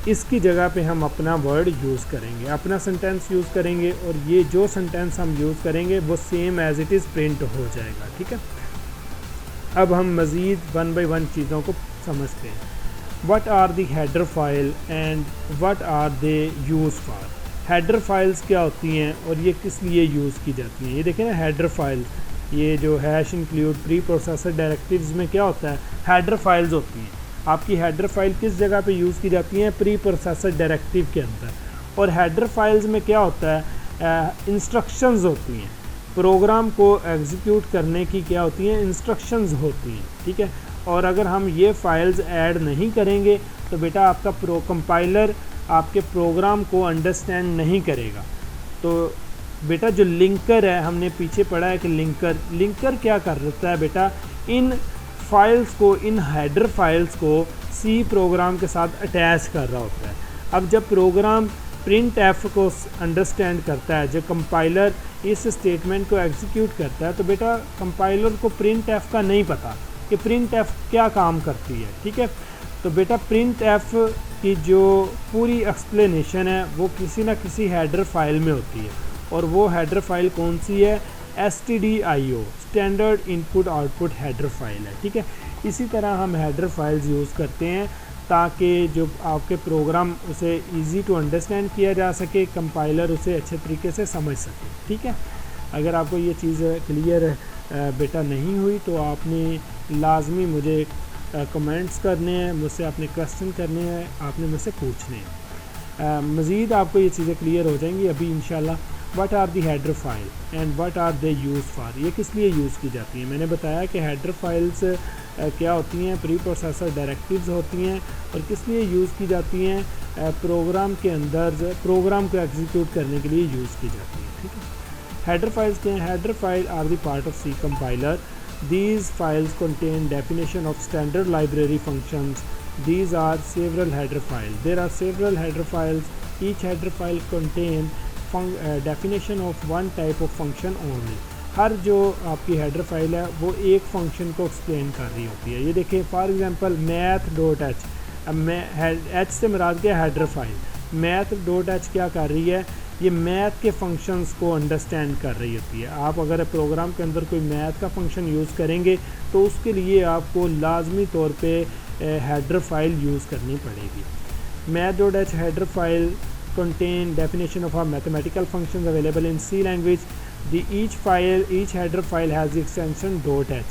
इसकी जगह पे हम अपना वर्ड यूज़ करेंगे, अपना सेंटेंस यूज़ करेंगे, और ये जो सेंटेंस हम यूज़ करेंगे वो same as it is print हो जाएगा। ठीक है, अब हम मज़ीद 1 बाय 1 चीज़ों को समझते हैं। What are the header file and what are they used for? Header files क्या होती हैं और ये किस लिए यूज़ की जाती हैं? ये देखें ना, हेडर फाइल, ये जो hash include pre processor directives में क्या होता है, हेडर फाइल्स होती हैं। आपकी हेडर फाइल किस जगह पे यूज़ की जाती हैं? प्री प्रोसेसर डायरेक्टिव के अंदर। और हेडर फाइल्स में क्या होता है, इंस्ट्रक्शंस होती हैं। प्रोग्राम को एग्जीक्यूट करने की क्या होती हैं, इंस्ट्रक्शंस होती हैं। ठीक है, और अगर हम ये फाइल्स ऐड नहीं करेंगे तो बेटा आपका कंपाइलर आपके प्रोग्राम को अंडरस्टैंड नहीं करेगा। तो बेटा जो लिंकर है, हमने पीछे पढ़ा है कि लिंकर क्या कर देता है बेटा, इन फाइल्स को, इन हेडर फाइल्स को C प्रोग्राम के साथ अटैच कर रहा होता है। अब जब प्रोग्राम प्रिंट एफ को अंडरस्टैंड करता है, जब कंपाइलर इस स्टेटमेंट को एग्जीक्यूट करता है, तो बेटा कंपाइलर को प्रिंट एफ का नहीं पता कि प्रिंट एफ क्या काम करती है। ठीक है, तो बेटा प्रिंट एफ की जो पूरी एक्सप्लेनेशन है वो किसी ना किसी हेडर फाइल में होती है, और वो हेडर फाइल कौन सी है, stdio standard input output header file है। ठीक है, इसी तरह हम हेडर फाइल्स यूज़ करते हैं ताकि जो आपके प्रोग्राम उसे इजी टू अंडरस्टैंड किया जा सके, कंपाइलर उसे अच्छे तरीके से समझ सके। ठीक है, अगर आपको ये चीज़ क्लियर बेटा नहीं हुई तो आपने लाजमी मुझे कमेंट्स करने हैं, मुझसे आपने क्वेश्चन करने हैं, आपने मुझसे पूछने हैं। मज़ीद आपको ये चीज़ें क्लियर हो जाएंगी अभी इंशाल्लाह। What are the header file and what are they use for, ये किस लिए यूज़ की जाती हैं? मैंने बताया कि हेडर फाइल्स क्या होती हैं, प्री प्रोसेसर डायरेक्टिव्स होती हैं, और किस लिए यूज़ की जाती हैं, प्रोग्राम के अंदर प्रोग्राम को एग्जीक्यूट करने के लिए यूज़ की जाती है। ठीक है, हेडर फाइल्स क्या हैं? Header file are the part of C compiler These files contain definition of standard library functions. These are several header files. There are several header files. Each header file contain definition of one type of function only. हर जो आपकी header file है वो एक function को explain कर रही होती है। ये देखिए फॉर एग्जांपल math.h, अब एच से मुराद क्या हेडर फाइल, math.h क्या कर रही है, ये मैथ के फंक्शंस को अंडरस्टैंड कर रही होती है। आप अगर प्रोग्राम के अंदर कोई मैथ का फंक्शन यूज़ करेंगे तो उसके लिए आपको लाजमी तौर पे हेडर फाइल यूज़ करनी पड़ेगी। math.h header file contain definition of a mathematical functions available in C language. Each header file has the extension .h.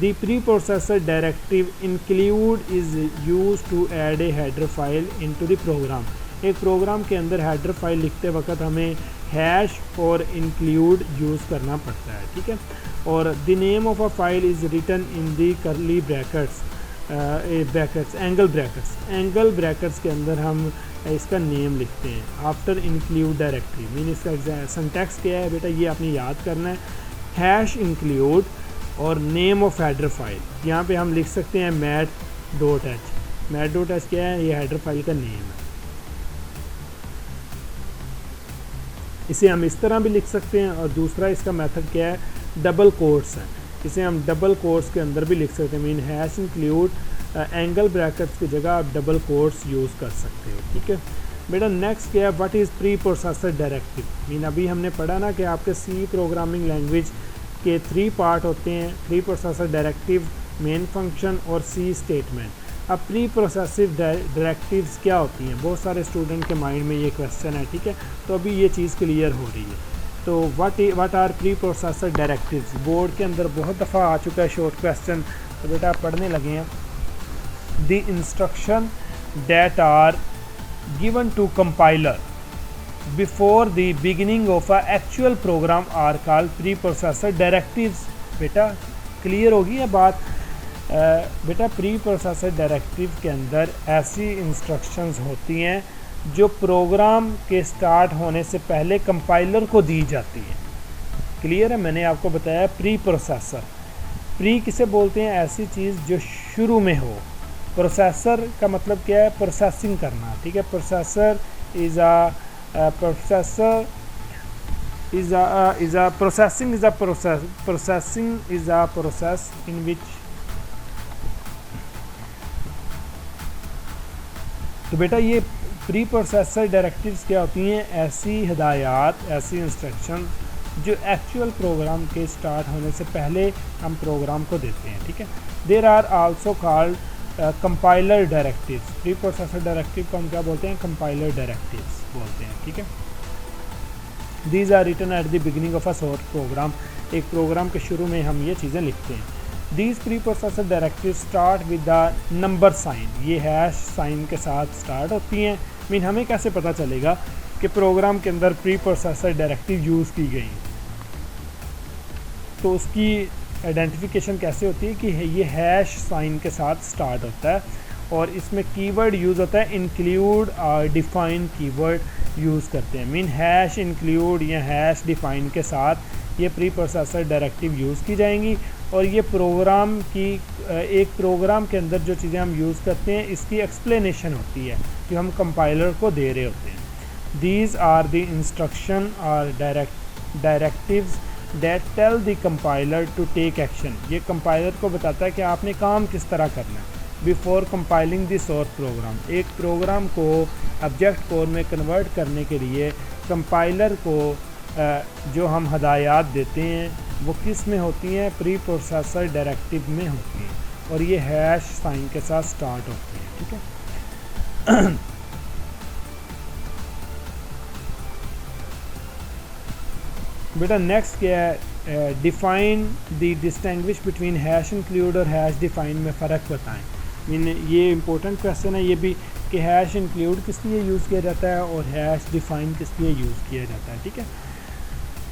The preprocessor directive include is used to add a header file into the program. एक program के अंदर header file लिखते वक्त हमें hash और include use करना पड़ता है, ठीक है। और the name of a file is written in the curly brackets angle brackets के अंदर हम इसका नेम लिखते हैं आफ्टर इंक्लूड डायरेक्टरी। मीन इसका सिंटैक्स क्या है बेटा, ये आपने याद करना है, हैश इंक्लूड और नेम ऑफ हेडर फाइल। यहाँ पे हम लिख सकते हैं math.h। math.h क्या है, ये हेडर फाइल का नेम है। इसे हम इस तरह भी लिख सकते हैं और दूसरा इसका मेथड क्या है, डबल कोट्स है, इसे हम डबल कोट्स के अंदर भी लिख सकते हैं। Mean hash include angle brackets की जगह आप डबल कोट्स यूज़ कर सकते हो, ठीक है बेटा। नेक्स्ट क्या है, what is pre processor directive. Mean अभी हमने पढ़ा ना कि आपके सी प्रोग्रामिंग लैंग्वेज के 3 पार्ट होते हैं, pre processor directive, main function और सी स्टेटमेंट। अब प्री प्रोसेसिव डायरेक्टिव्स क्या होती हैं, बहुत सारे स्टूडेंट के माइंड में ये क्वेश्चन है, ठीक है। तो अभी ये चीज़ क्लियर हो रही है। तो what are pre processor directives, board के अंदर बहुत दफ़ा आ चुका है शॉर्ट क्वेश्चन, तो बेटा आप पढ़ने लगे हैं। The instruction that are given to compiler before the beginning of a actual program are called pre processor directives. बेटा क्लियर होगी ये बात। बेटा प्री प्रोसेसर डायरेक्टिव के अंदर ऐसी इंस्ट्रक्शंस होती हैं जो प्रोग्राम के स्टार्ट होने से पहले कंपाइलर को दी जाती है। क्लियर है, मैंने आपको बताया प्री प्रोसेसर। प्री किसे बोलते हैं, ऐसी चीज़ जो शुरू में हो। प्रोसेसर का मतलब क्या है, प्रोसेसिंग करना, ठीक है। Processor is a process in which. तो बेटा ये प्री प्रोसेसर डायरेक्टिव्स क्या होती हैं, ऐसी हिदायत, ऐसी इंस्ट्रक्शन जो एक्चुअल प्रोग्राम के स्टार्ट होने से पहले हम प्रोग्राम को देते हैं, ठीक है। There are also called compiler directives. Pre processor directive को हम क्या बोलते हैं, कंपाइलर डायरेक्टिव्स बोलते हैं, ठीक है। These are written at the beginning of a source program. एक प्रोग्राम के शुरू में हम ये चीज़ें लिखते हैं। These preprocessor directives start with the number sign। ये हैश साइन के साथ स्टार्ट होती हैं। मीन हमें कैसे पता चलेगा कि प्रोग्राम के अंदर प्री प्रोसेसर डायरेक्टिव यूज़ की गई, तो उसकी आइडेंटिफिकेशन कैसे होती है कि ये हैश साइन के साथ स्टार्ट होता है और इसमें कीवर्ड यूज़ होता है इंक्लूड और डिफाइन कीवर्ड यूज़ करते हैं। मीन हैश इंक्लूड या हैश डिफाइन के साथ ये प्री प्रोसेसर डायरेक्टिव यूज़ की जाएंगी और ये प्रोग्राम की एक प्रोग्राम के अंदर जो चीज़ें हम यूज़ करते हैं इसकी एक्सप्लेनेशन होती है जो हम कंपाइलर को दे रहे होते हैं। दीज आर द इंस्ट्रक्शन और directives that tell the compiler to take action. ये कंपाइलर को बताता है कि आपने काम किस तरह करना है before compiling the source program. एक प्रोग्राम को ऑब्जेक्ट कोड में कन्वर्ट करने के लिए कंपाइलर को जो हम हदायत देते हैं वो किस में होती हैं, प्री प्रोसेसर डायरेक्टिव में होती हैं और ये हैश साइन के साथ स्टार्ट होती हैं, ठीक है। बेटा नेक्स्ट क्या है, define the distinguish between hash include और हैश डिफाइन में फ़र्क बताएं। मीन ये इंपॉर्टेंट क्वेश्चन है ये भी कि हैश इंक्लूड किस लिए यूज़ किया जाता है और हैश डिफाइन किस लिए यूज़ किया जाता है, ठीक है।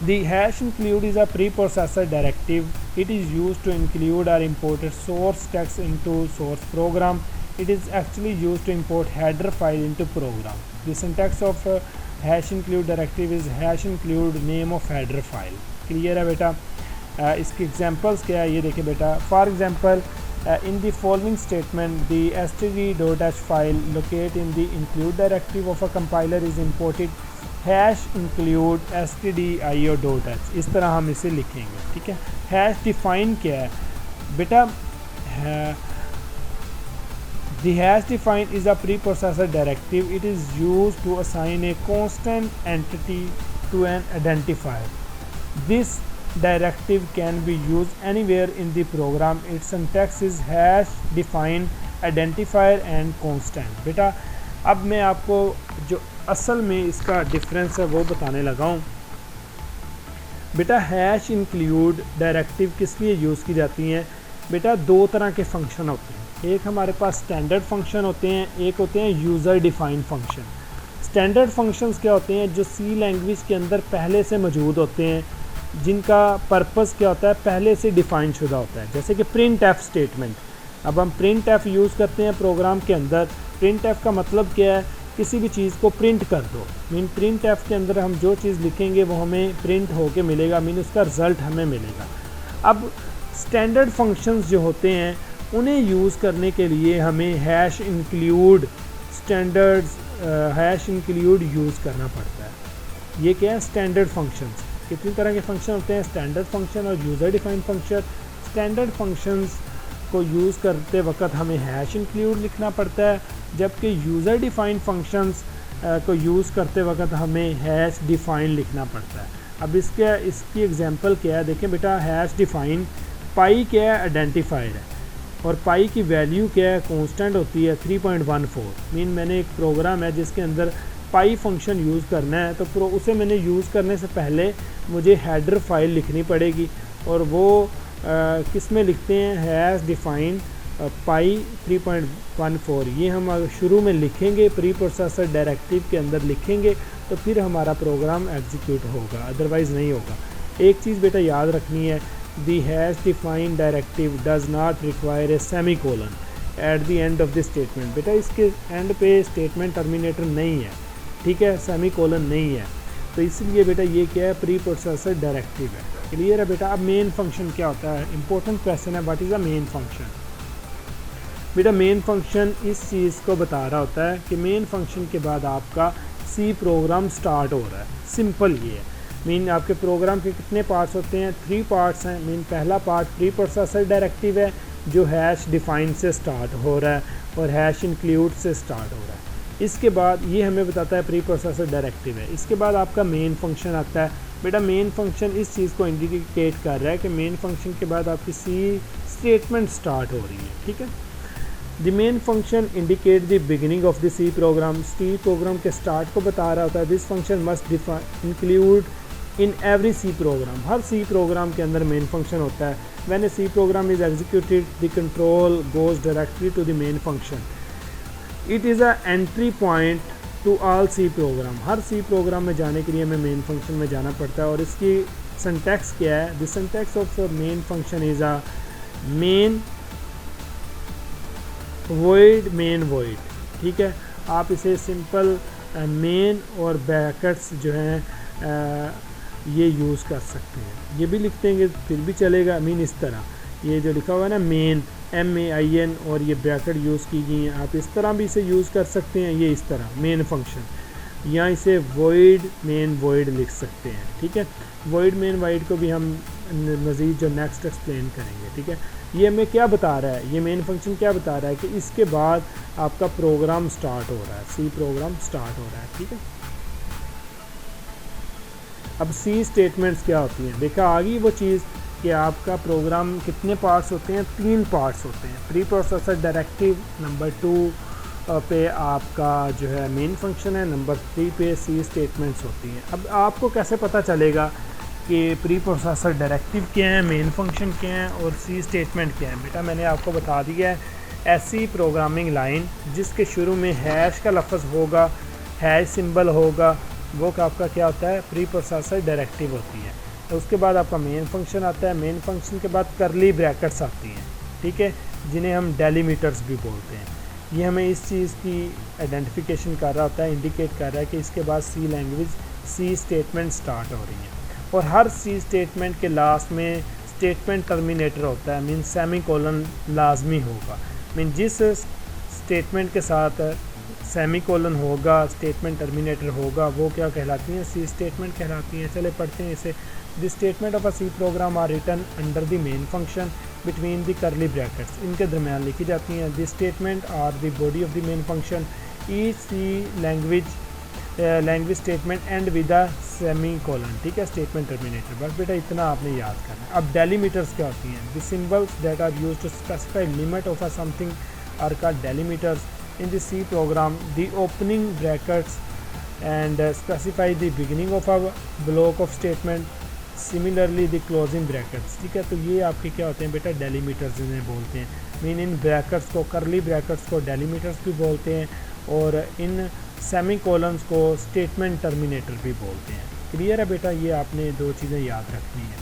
The hash include is a preprocessor directive. It is used to include or import source text into source program. It is actually used to import header file into program. The syntax of hash include directive is hash include name of header file. Clear है बेटा। इसकी examples क्या है ये देखिए बेटा। For example in the following statement the std.h file located in the include directive of a compiler is imported #include stdio.h। इस तरह हम इसे लिखेंगे, ठीक है। हैश डिफाइन क्या है बेटा? The hash define is a preprocessor directive. It is used to assign a constant entity to an identifier. This directive can be used anywhere in the program. Its syntax is hash define identifier and constant। बेटा अब मैं आपको जो असल में इसका difference है वो बताने लगा हूँ। बेटा हैश इंक्लूड डायरेक्टिव किस लिए यूज़ की जाती हैं? बेटा दो तरह के फंक्शन होते हैं। एक हमारे पास स्टैंडर्ड फंक्शन होते हैं, एक होते हैं user define function. Standard functions क्या होते हैं? जो सी लैंग्वेज के अंदर पहले से मौजूद होते हैं, जिनका पर्पस क्या होता है? पहले से डिफ़ाइन शुदा होता है। जैसे कि प्रिंट एफ स्टेटमेंट। अब हम प्रिंट एफ यूज़ करते हैं प्रोग्राम के अंदर। प्रिंट एफ का मतलब क्या है? किसी भी चीज़ को प्रिंट कर दो। मीन प्रिंट एफ के अंदर हम जो चीज़ लिखेंगे वो हमें प्रिंट होके मिलेगा, मीन उसका रिज़ल्ट हमें मिलेगा। अब स्टैंडर्ड फंक्शंस जो होते हैं उन्हें यूज़ करने के लिए हमें hash include standards hash include use करना पड़ता है। ये क्या है? Standard functions. कितनी तरह के फंक्शन होते हैं? स्टैंडर्ड फंक्शन और user define function. Standard functions को यूज़ करते वक्त हमें हैश इंक्लूड लिखना पड़ता है, जबकि यूज़र डिफाइन फंक्शंस को यूज़ करते वक्त हमें हैश डिफाइन लिखना पड़ता है। अब इसकी एग्जांपल क्या है? देखें बेटा, हैश डिफाइन पाई क्या है? आइडेंटिफायर है, और पाई की वैल्यू क्या है? कांस्टेंट होती है 3.14। मीन मैंने एक प्रोग्राम है जिसके अंदर पाई फंक्शन यूज़ करना है, तो उसे मैंने यूज़ करने से पहले मुझे हेडर फाइल लिखनी पड़ेगी, और वो किस में लिखते हैं? हैश डिफाइन पाई 3.14। ये हम शुरू में लिखेंगे, प्री प्रोसेसर डायरेक्टिव के अंदर लिखेंगे, तो फिर हमारा प्रोग्राम एग्जीक्यूट होगा, अदरवाइज़ नहीं होगा। एक चीज़ बेटा याद रखनी है, the hash defined directive does not require a semicolon at the end of the statement। बेटा इसके एंड पे स्टेटमेंट टर्मिनेटर नहीं है, ठीक है, सेमीकोलन नहीं है, तो इसलिए बेटा ये क्या है? प्री प्रोसेसर डायरेक्टिव है। क्लियर है बेटा? अब मेन फंक्शन क्या होता है? इंपॉर्टेंट क्वेश्चन है, what is a main function? बेटा मेन फंक्शन इस चीज़ को बता रहा होता है कि मेन फंक्शन के बाद आपका सी प्रोग्राम स्टार्ट हो रहा है। सिंपल ये है। मीन आपके प्रोग्राम के कितने पार्ट्स होते हैं? 3 पार्ट्स हैं। मीन पहला पार्ट प्री प्रोसेसर डायरेक्टिव है जो हैश डिफाइन से स्टार्ट हो रहा है और हैश इंक्लूड से स्टार्ट हो रहा है। इसके बाद ये हमें बताता है प्री प्रोसेसर डायरेक्टिव है। इसके बाद आपका मेन फंक्शन आता है। बेटा मेन फंक्शन इस चीज़ को इंडिकेट कर रहा है कि मेन फंक्शन के बाद आपकी सी स्टेटमेंट स्टार्ट हो रही है, ठीक है। The main function indicate the beginning of the C program. C program के स्टार्ट को बता रहा होता है। This function must include in every C program. हर सी प्रोग्राम के अंदर मेन फंक्शन होता है। When a C program is executed the control goes directly to the main function. It is a entry point to all C program. हर C program में जाने के लिए हमें मेन फंक्शन में जाना पड़ता है। और इसकी सिंटैक्स क्या है? The syntax of main function is a main void main void, ठीक है। आप इसे सिंपल मेन और ब्रैकेट्स जो हैं ये यूज़ कर सकते हैं। ये भी लिख देंगे फिर भी चलेगा। मीन इस तरह ये जो लिखा हुआ है ना मेन MAIN और ये ब्रैकेट यूज़ की गई हैं, आप इस तरह भी इसे यूज़ कर सकते हैं। ये इस तरह मेन फंक्शन, या इसे वॉइड मेन वॉइड लिख सकते हैं, ठीक है। वॉइड मेन वॉइड को भी हम मज़ीद जो नेक्स्ट एक्सप्लेन करेंगे, ठीक है। ये हमें क्या बता रहा है? ये मेन फंक्शन क्या बता रहा है कि इसके बाद आपका प्रोग्राम स्टार्ट हो रहा है, सी प्रोग्राम स्टार्ट हो रहा है, ठीक है। अब सी स्टेटमेंट्स क्या होती हैं? देखा आ गई वो चीज़ कि आपका प्रोग्राम कितने पार्ट्स होते हैं? 3 पार्ट्स होते हैं। प्री प्रोसेसर डायरेक्टिव, नंबर 2 पे आपका जो है मेन फंक्शन है, नंबर 3 पे सी स्टेटमेंट्स होती हैं। अब आपको कैसे पता चलेगा कि प्री प्रोसेसर डायरेक्टिव क्या है, मेन फंक्शन क्या है और सी स्टेटमेंट क्या है? बेटा मैंने आपको बता दिया है, ऐसी प्रोग्रामिंग लाइन जिसके शुरू में हैश का लफ्ज़ होगा, हैश सिंबल होगा, वो आपका क्या होता है? प्री प्रोसेसर डायरेक्टिव होती है। तो उसके बाद आपका मेन फंक्शन आता है। मेन फंक्शन के बाद करली ब्रैकेट्स आती हैं, ठीक है, जिन्हें हम डेलीमीटर्स भी बोलते हैं। ये हमें इस चीज़ की आइडेंटिफिकेशन कर रहा होता है, इंडिकेट कर रहा है कि इसके बाद सी लैंग्वेज सी स्टेटमेंट स्टार्ट हो रही है। और हर सी स्टेटमेंट के लास्ट में स्टेटमेंट टर्मिनेटर होता है, मीन सेमी कोलन लाजमी होगा। मीन जिस स्टेटमेंट के साथ सेमी कोलन होगा, स्टेटमेंट टर्मिनेटर होगा, वो क्या कहलाती हैं? सी स्टेटमेंट कहलाती हैं। चले पढ़ते हैं इसे। The statement of a C program are written under the main function between the curly brackets, इनके दरमियान लिखी जाती हैं। The statement are the body of the main function, each C language statement end with a semicolon, ठीक है, statement terminator. बस बेटा इतना आपने याद करना है। अब डेलीमीटर्स क्या होती हैं? The symbols that are used to specify limit of a something are called delimiters in the C program. The opening brackets and specify the beginning of a block of statement, similarly the closing brackets, ठीक है। तो ये आपके क्या होते हैं बेटा? डेलीमीटर्स जिन्हें बोलते हैं। मीन इन ब्रैकेट्स को, करली ब्रैकेट्स को डेलीमीटर्स भी बोलते हैं और इन सेमी कोलन्स को स्टेटमेंट टर्मिनेटर भी बोलते हैं। क्लियर है बेटा? ये आपने दो चीज़ें याद रखनी है।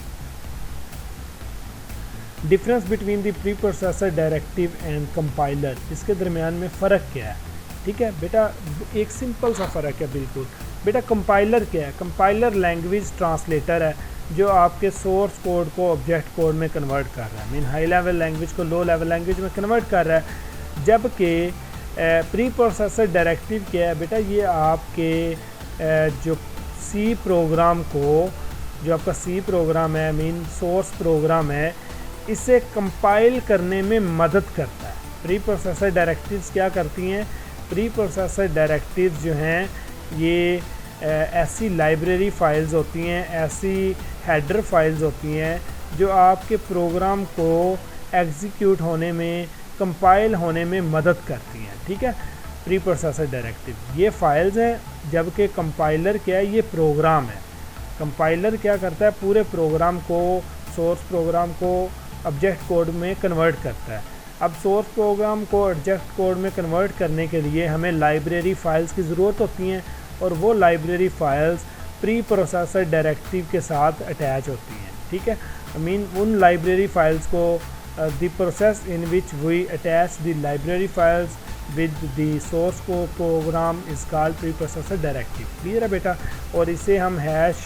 Difference between the pre processor directive and compiler, इसके दरमियान में फ़र्क क्या है? ठीक है बेटा, एक सिंपल सा फ़र्क है बिल्कुल। बेटा कंपाइलर क्या है? कंपाइलर लैंग्वेज ट्रांसलेटर है जो आपके सोर्स कोड को ऑब्जेक्ट कोड में कन्वर्ट कर रहा है। मीन हाई लेवल लैंग्वेज को लो लेवल लैंग्वेज में कन्वर्ट कर रहा है। जबकि प्री प्रोसेसर डायरेक्टिव क्या है बेटा? ये आपके जो सी प्रोग्राम को, जो आपका सी प्रोग्राम है, मीन सोर्स प्रोग्राम है, इसे कंपाइल करने में मदद करता है। प्री प्रोसेसर डायरेक्टिव्स क्या करती हैं? प्री प्रोसेसर डायरेक्टिव्स जो हैं ये ऐसी लाइब्रेरी फाइल्स होती हैं, ऐसी हेडर फाइल्स होती हैं जो आपके प्रोग्राम को एग्जीक्यूट होने में, कंपाइल होने में मदद करती हैं, ठीक है। प्री प्रोसेसर डायरेक्टिव ये फाइल्स हैं, जबकि कंपाइलर क्या है? ये प्रोग्राम है। कंपाइलर क्या करता है? पूरे प्रोग्राम को, सोर्स प्रोग्राम को ऑब्जेक्ट कोड में कन्वर्ट करता है। अब सोर्स प्रोग्राम को ऑब्जेक्ट कोड में कन्वर्ट करने के लिए हमें लाइब्रेरी फ़ाइल्स की ज़रूरत होती हैं और वो library files pre processor directive के साथ अटैच होती हैं, ठीक है। आई मीन उन लाइब्रेरी फ़ाइल्स को the process in which we attach the library files with the source code program is called pre processor directive. Clear है बेटा? और इसे हम हैश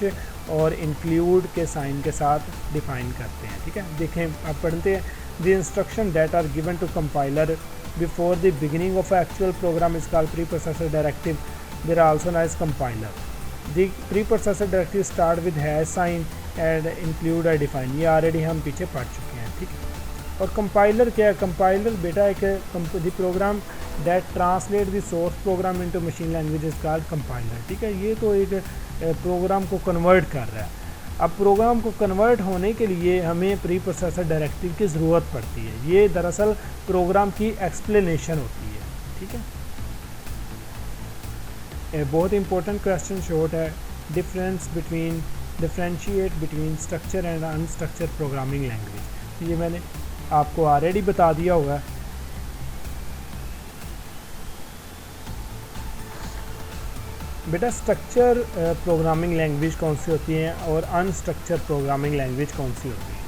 और इंक्लूड के साइन के साथ डिफाइन करते हैं, ठीक है। देखें, आप पढ़ते हैं। The instruction that are given to compiler before the beginning of actual program is called pre processor directive, there also known as compiler. The pre processor directive start with hash sign and include or define, ये already हम पीछे पढ़ चुके हैं, ठीक है। और compiler क्या है? कंपाइलर बेटा एक the program that translate the source program into machine language is called compiler, ठीक है। ये तो एक प्रोग्राम को कन्वर्ट कर रहा है। अब प्रोग्राम को कन्वर्ट होने के लिए हमें प्री प्रोसेसर डायरेक्टिव की ज़रूरत पड़ती है। ये दरअसल प्रोग्राम की एक्सप्लेनेशन होती है, ठीक है। बहुत इंपॉर्टेंट क्वेश्चन शॉर्ट है। Differentiate between structure and unstructured programming language, ये मैंने आपको ऑलरेडी बता दिया हुआ है। बेटा स्ट्रक्चर प्रोग्रामिंग लैंग्वेज कौन सी होती है और अनस्ट्रक्चर प्रोग्रामिंग लैंग्वेज कौन सी होती है?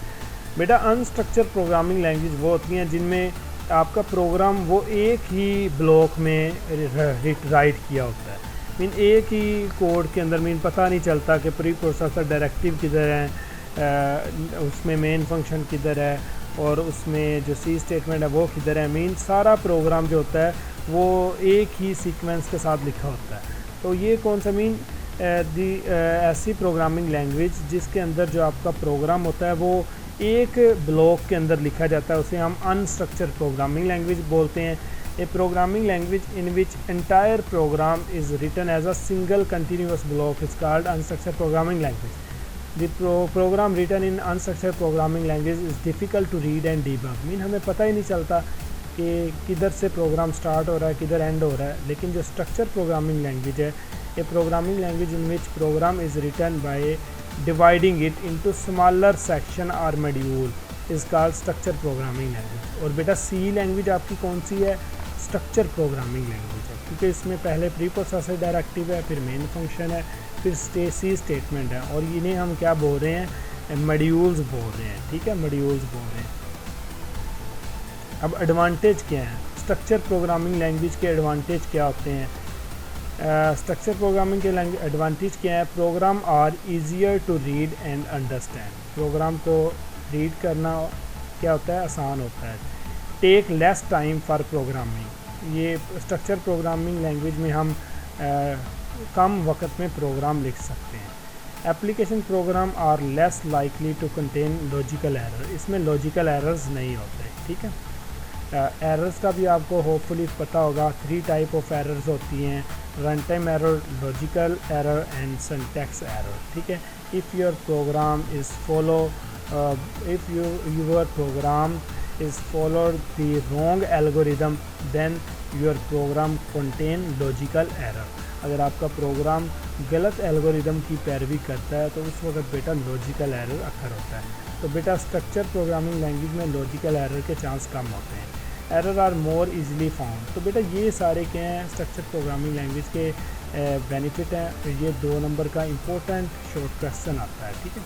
बेटा अनस्ट्रक्चर प्रोग्रामिंग लैंग्वेज वो होती हैं जिनमें आपका प्रोग्राम वो एक ही ब्लॉक में राइट किया होता है। मीन एक ही कोड के अंदर मीन पता नहीं चलता कि प्री प्रोसेसर डायरेक्टिव किधर है, उसमें मेन फंक्शन किधर है और उसमें जो सी स्टेटमेंट है वो किधर है। मीन सारा प्रोग्राम जो होता है वो एक ही सीक्वेंस के साथ लिखा होता है। तो ये कौन सा मीन ऐसी प्रोग्रामिंग लैंग्वेज जिसके अंदर जो आपका प्रोग्राम होता है वो एक ब्लॉक के अंदर लिखा जाता है, उसे हम अनस्ट्रक्चर प्रोग्रामिंग लैंग्वेज बोलते हैं। A programming language in which entire program is written as a single continuous block is called unstructure programming language. The program written in unstructure programming language is difficult to read and debug. Mean हमें पता ही नहीं चलता कि किधर से programme start हो रहा है, किधर एंड हो रहा है। लेकिन जो स्ट्रक्चर प्रोग्रामिंग लैंग्वेज है, a programming language in which program is written by dividing it into smaller section और module is called structure programming language. और बेटा सी लैंग्वेज आपकी कौन सी है? स्ट्रक्चर प्रोग्रामिंग लैंग्वेज है, क्योंकि इसमें पहले प्री प्रोसेसर डायरेक्टिव है, फिर मेन फंक्शन है, फिर सी स्टेटमेंट है, और इन्हें हम क्या बोल रहे हैं? मॉड्यूल्स बोल रहे हैं, ठीक है, मॉड्यूल्स बोल रहे हैं। अब एडवांटेज क्या है? स्ट्रक्चर प्रोग्रामिंग लैंग्वेज के एडवांटेज क्या होते हैं? स्ट्रक्चर प्रोग्रामिंग के एडवांटेज क्या है? Program are easier to read and understand. Program को रीड करना क्या होता है, आसान होता है। Take less time for programming, ये स्ट्रक्चर प्रोग्रामिंग लैंग्वेज में हम कम वक्त में प्रोग्राम लिख सकते हैं। Application program are less likely to contain logical error, इसमें लॉजिकल एरर्स नहीं होते, ठीक है। एरर्स का भी आपको होपफुली पता होगा, 3 टाइप ऑफ एरर्स होती हैं, run time error, logical error and syntax error, ठीक है। If your program is follow if your program is followed the wrong algorithm then your program contain logical error, अगर आपका programme गलत algorithm की पैरवी करता है तो उस वक्त बेटा लॉजिकल एरर अक्सर होता है। तो बेटा स्ट्रक्चर प्रोग्रामिंग लैंग्वेज में लॉजिकल एरर के चांस कम होते हैं। Error are more easily found, तो बेटा ये सारे क्या हैं स्ट्रक्चर प्रोग्रामिंग लैंग्वेज के बेनिफिट हैं। तो ये 2 नंबर का इम्पोर्टेंट शॉर्ट क्वेश्चन आता है, ठीक है।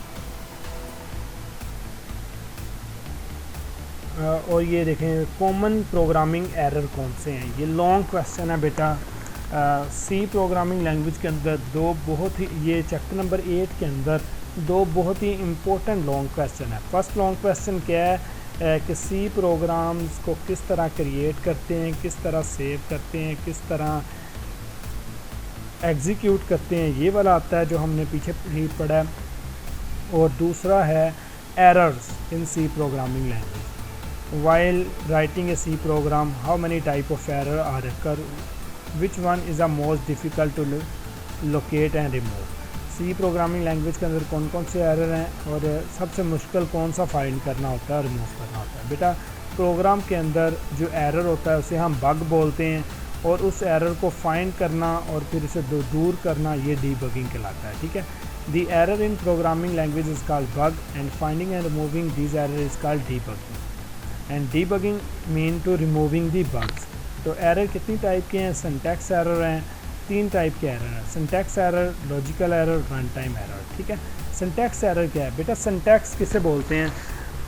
और ये देखें कॉमन प्रोग्रामिंग एरर कौन से हैं, ये लॉन्ग क्वेश्चन है बेटा। सी प्रोग्रामिंग लैंग्वेज के अंदर 2 बहुत ही, ये चैप्टर नंबर 8 के अंदर 2 बहुत ही इम्पोर्टेंट लॉन्ग क्वेश्चन है। फर्स्ट लॉन्ग क्वेश्चन क्या है कि सी प्रोग्राम्स को किस तरह क्रिएट करते हैं, किस तरह सेव करते हैं, किस तरह एग्जीक्यूट करते हैं, ये वाला आता है जो हमने पीछे ही पढ़ा है। और दूसरा है errors in C programming language, while writing a C program how many type of error are occur, which one is the most difficult to locate and remove. C programming language के अंदर कौन कौन से एरर हैं और सबसे मुश्किल कौन सा फाइंड करना होता है, रिमूव करना होता है। बेटा प्रोग्राम के अंदर जो एरर होता है उसे हम बग बोलते हैं, और उस एरर को फाइंड करना और फिर इसे दूर करना ये डीबगिंग कहलाता है, ठीक है। The error in programming language is called bug and finding and removing this error is called debugging, and debugging mean to removing the bugs. तो एरर कितनी टाइप के हैं, सिंटैक्स एरर हैं, 3 टाइप के एरर हैं, syntax error, logical error, run time error, ठीक है। Syntax error क्या है बेटा, सिंटैक्स किसे बोलते हैं,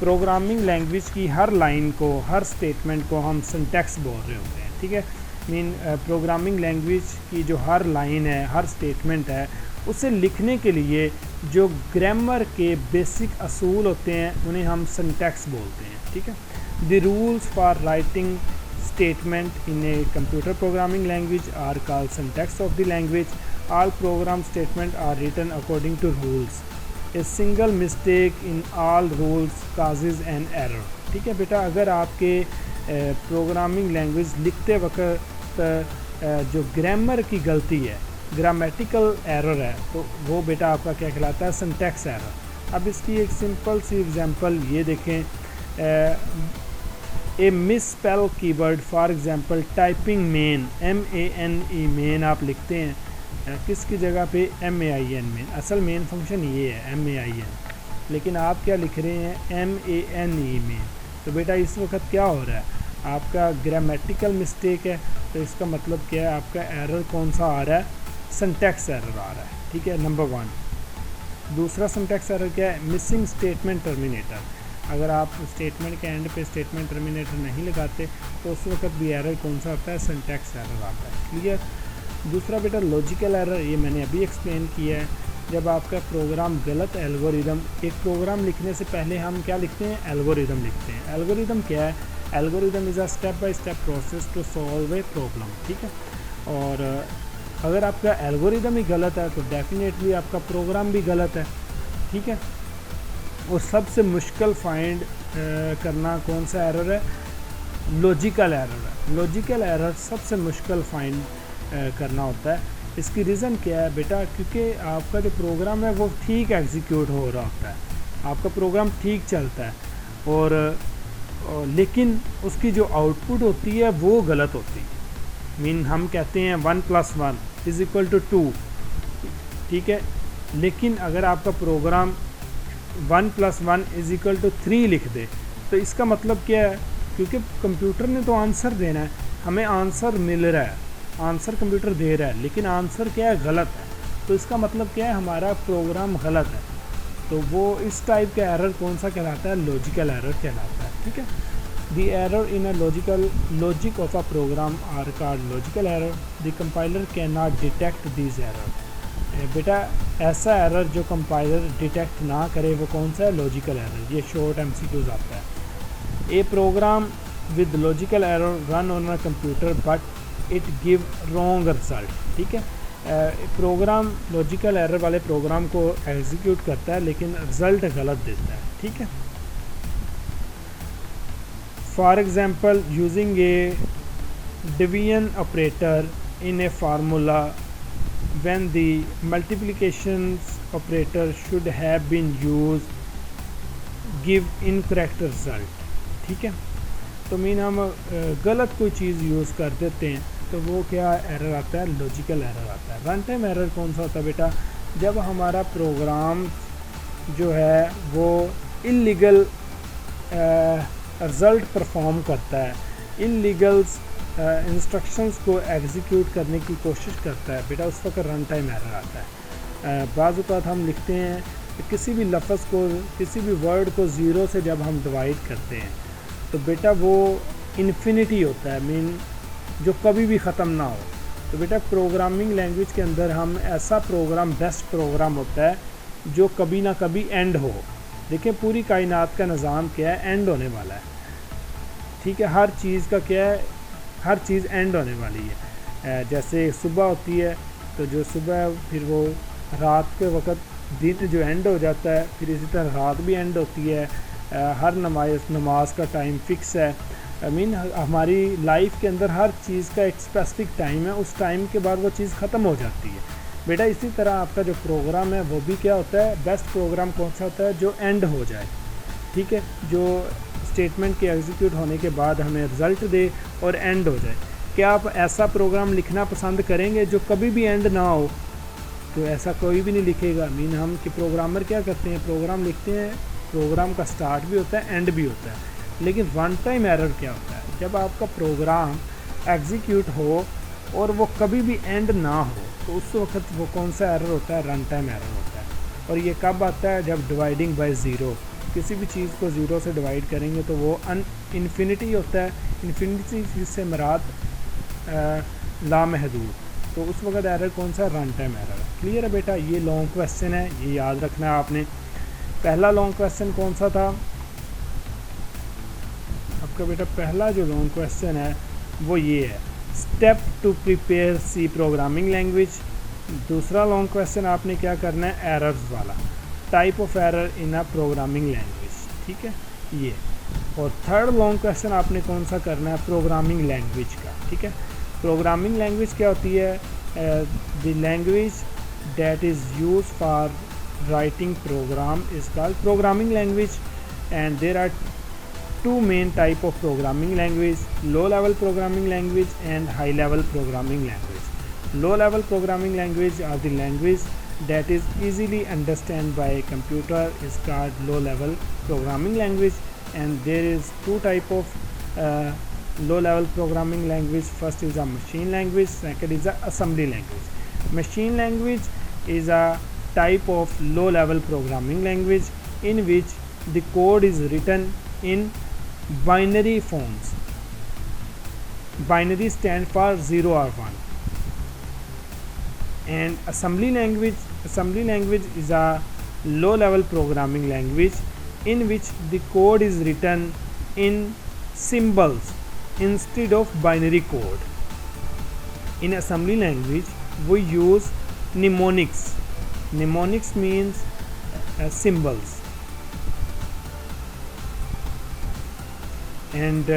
प्रोग्रामिंग लैंग्वेज की हर लाइन को, हर स्टेटमेंट को हम सिंटैक्स बोल रहे होते हैं, ठीक है। मीन प्रोग्रामिंग लैंग्वेज की जो हर लाइन है, हर स्टेटमेंट है, उसे लिखने के लिए जो ग्रामर के बेसिक असूल होते हैं उन्हें हम सिंटैक्स बोलते हैं, ठीक है। The rules for writing statement in a computer programming language are called syntax of the language. All program statements are written according to rules. A single mistake in all rules causes an error, ठीक है बेटा। अगर आपके programming language लिखते वक्त जो grammar की गलती है, ग्रामेटिकल एरर है, तो वो बेटा आपका क्या कहलाता है, सिंटैक्स एरर। अब इसकी एक सिंपल सी एग्जांपल ये देखें, a miss spell keyword for example typing main, MANE main आप लिखते हैं किसकी जगह पे, MAIN मेन, असल मेन फंक्शन ये है MAIN, लेकिन आप क्या लिख रहे हैं MANE मेन। तो बेटा इस वक्त क्या हो रहा है, आपका ग्रामेटिकल मिस्टेक है, तो इसका मतलब क्या है, आपका एरर कौन सा आ रहा है, सिंटैक्स एरर आ रहा है, ठीक है, नंबर 1। दूसरा सिंटैक्स एरर क्या है, मिसिंग स्टेटमेंट टर्मिनेटर। अगर आप स्टेटमेंट के एंड पे स्टेटमेंट टर्मिनेटर नहीं लगाते तो उस वक्त भी एरर कौन सा आता है, सिंटैक्स एरर आता है, क्लियर। दूसरा बेटा लॉजिकल एरर, ये मैंने अभी एक्सप्लेन किया है, जब आपका प्रोग्राम गलत एल्गोरिदम, एक प्रोग्राम लिखने से पहले हम क्या लिखते हैं, एल्गोरिदम लिखते हैं। एल्गोरिदम क्या है, algorithm is a step by step process to solve a problem, ठीक है। और अगर आपका एल्गोरिदम ही गलत है तो डेफिनेटली आपका प्रोग्राम भी गलत है, ठीक है। और सबसे मुश्किल फाइंड करना कौन सा एरर है, लॉजिकल एरर है। लॉजिकल एरर सबसे मुश्किल फाइंड करना होता है। इसकी रीज़न क्या है बेटा, क्योंकि आपका जो प्रोग्राम है वो ठीक एग्जीक्यूट हो रहा होता है, आपका प्रोग्राम ठीक चलता है, और लेकिन उसकी जो आउटपुट होती है वो गलत होती है। मीन हम कहते हैं 1 + 1 = 2, ठीक है, लेकिन अगर आपका प्रोग्राम 1 + 1 = 3 लिख दे तो इसका मतलब क्या है, क्योंकि कंप्यूटर ने तो आंसर देना है, हमें आंसर मिल रहा है, आंसर कंप्यूटर दे रहा है, लेकिन आंसर क्या है, गलत है, तो इसका मतलब क्या है, हमारा प्रोग्राम गलत है। तो वो इस टाइप का एरर कौन सा कहलाता है, लॉजिकल एरर कहलाता है, ठीक है। The error in a logic of a program are called logical error. The compiler can not detect this error. बेटा ऐसा एरर जो कंपाइलर डिटेक्ट ना करे वो कौन सा है? Logical error. ये शॉर्ट MCQs आता है। A program with logical error run on a computer but it give wrong result. ठीक है, प्रोग्राम लॉजिकल एरर वाले प्रोग्राम को एग्जीक्यूट करता है लेकिन रिज़ल्ट गलत देता है। ठीक है, for example using a division operator in a formula when the multiplication operator should have been used give incorrect result। ठीक है, तो मीन हम गलत कोई चीज़ यूज़ कर देते हैं तो वो क्या एरर आता है? लॉजिकल एरर आता है। रन टाइम एरर कौन सा होता है बेटा? जब हमारा प्रोग्राम जो है वो इल्लीगल रिज़ल्ट परफॉर्म करता है, इल्लीगल्स इंस्ट्रक्शंस को एग्जीक्यूट करने की कोशिश करता है बेटा, उस वक्त रन टाइम एरर आता है। बाज़ औक़ात हम लिखते हैं कि किसी भी लफ्ज़ को, किसी भी वर्ड को ज़ीरो से जब हम डिवाइड करते हैं तो बेटा वो इन्फिनिटी होता है, मीन जो कभी भी ख़त्म ना हो। तो बेटा प्रोग्रामिंग लैंग्वेज के अंदर हम ऐसा प्रोग्राम, बेस्ट प्रोग्राम होता है जो कभी ना कभी एंड हो। देखिए पूरी कायनात का निज़ाम क्या है? एंड होने वाला है। ठीक है, हर चीज़ का क्या है? हर चीज़ एंड होने वाली है। जैसे सुबह होती है तो जो सुबह, फिर वो रात के वक्त दिन जो एंड हो जाता है, फिर इसी तरह रात भी एंड होती है। हर नमाज का टाइम फ़िक्स है। आई मीन हमारी लाइफ के अंदर हर चीज़ का एक स्पेसिफिक टाइम है, उस टाइम के बाद वो चीज़ ख़त्म हो जाती है बेटा। इसी तरह आपका जो प्रोग्राम है वो भी क्या होता है? बेस्ट प्रोग्राम कौन सा होता है? जो एंड हो जाए। ठीक है, जो स्टेटमेंट के एग्जीक्यूट होने के बाद हमें रिज़ल्ट दे और एंड हो जाए। क्या आप ऐसा प्रोग्राम लिखना पसंद करेंगे जो कभी भी एंड ना हो? तो ऐसा कोई भी नहीं लिखेगा। मीन हम कि प्रोग्रामर क्या करते हैं? प्रोग्राम लिखते हैं, प्रोग्राम का स्टार्ट भी होता है, एंड भी होता है, लेकिन रन टाइम एरर क्या होता है? जब आपका प्रोग्राम एग्जीक्यूट हो और वो कभी भी एंड ना हो तो उस वक्त वो कौन सा एरर होता है? रन टाइम एरर होता है। और ये कब आता है? जब डिवाइडिंग बाय ज़ीरो, किसी भी चीज़ को ज़ीरो से डिवाइड करेंगे तो वो इन्फिनिटी होता है। इन्फिनिटी से मुराद लामहदूद, तो उस वक्त एरर कौन सा? Run time error. क्लियर है बेटा? ये लॉन्ग क्वेश्चन है, ये याद रखना है आपने। पहला लॉन्ग क्वेश्चन कौन सा था आपका बेटा? पहला जो लॉन्ग क्वेश्चन है वो ये है, step to prepare C programming language. दूसरा लॉन्ग क्वेश्चन आपने क्या करना है? एरर्स वाला, type of error in a programming language. ठीक है, ये। और थर्ड लॉन्ग क्वेश्चन आपने कौन सा करना है? प्रोग्रामिंग लैंग्वेज का। ठीक है, प्रोग्रामिंग लैंग्वेज क्या होती है? The language that is use for writing program is called programming language. And there are two main type of programming language, low level programming language and high level programming language. Low level programming language are the language that is easily understood by a computer is called low level programming language. And there is two type of low level programming language. First is a machine language, second is a assembly language. Machine language is a type of low level programming language in which the code is written in binary forms. Binary stand for 0 or 1. And assembly language is a low level programming language in which the code is written in symbols instead of binary code. In assembly language we use mnemonics. Mnemonics means symbols. And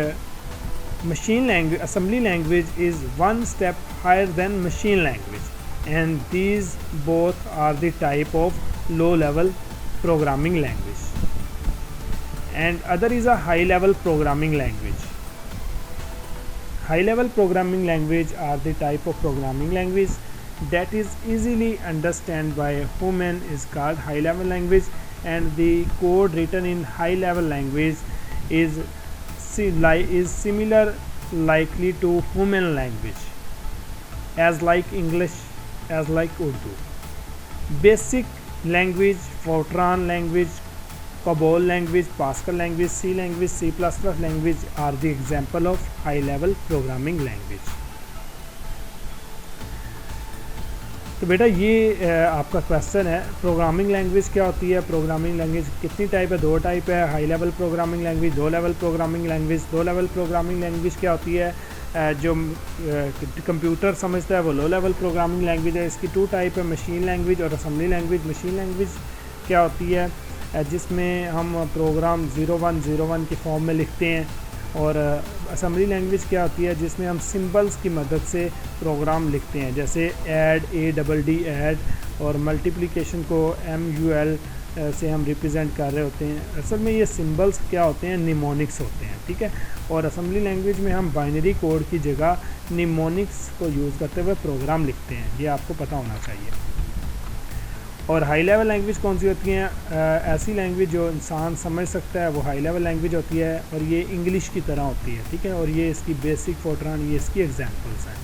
assembly language is one step higher than machine language, and these both are the type of low level programming language. And other is a high level programming language. High level programming language are the type of programming language that is easily understood by a human is called high level language. And the code written in high level language is similar likely to human language, as like English, as like Urdu. Basic language, Fortran language, COBOL language, Pascal language, C language, C++ language are the example of high level programming language. तो बेटा ये आपका question है, programming language क्या होती है, programming language कितनी type है, 2 टाइप है, high level programming language, 2 level programming language. 2 level programming language क्या होती है, जो कंप्यूटर समझता है वो लो लेवल प्रोग्रामिंग लैंग्वेज है। इसकी 2 टाइप है, मशीन लैंग्वेज और असेंबली लैंग्वेज। मशीन लैंग्वेज क्या होती है, जिसमें हम प्रोग्राम 0101 की फॉर्म में लिखते हैं, और असेंबली लैंग्वेज क्या होती है, जिसमें हम सिंबल्स की मदद से प्रोग्राम लिखते हैं, जैसे ऐड, ADD ऐड, और मल्टीप्लिकेशन को MUL से हम रिप्रेजेंट कर रहे होते हैं। असल में ये सिंबल्स क्या होते हैं, निमोनिक्स होते हैं, ठीक है। और असेंबली लैंग्वेज में हम बाइनरी कोड की जगह निमोनिक्स को यूज़ करते हुए प्रोग्राम लिखते हैं, ये आपको पता होना चाहिए। और हाई लेवल लैंग्वेज कौन सी होती हैं, ऐसी लैंग्वेज जो इंसान समझ सकता है, वो हाई लेवल लैंग्वेज होती है, और ये इंग्लिश की तरह होती है, ठीक है। और ये इसकी बेसिक फोर्ट्रान, ये इसकी एग्जांपल्स हैं।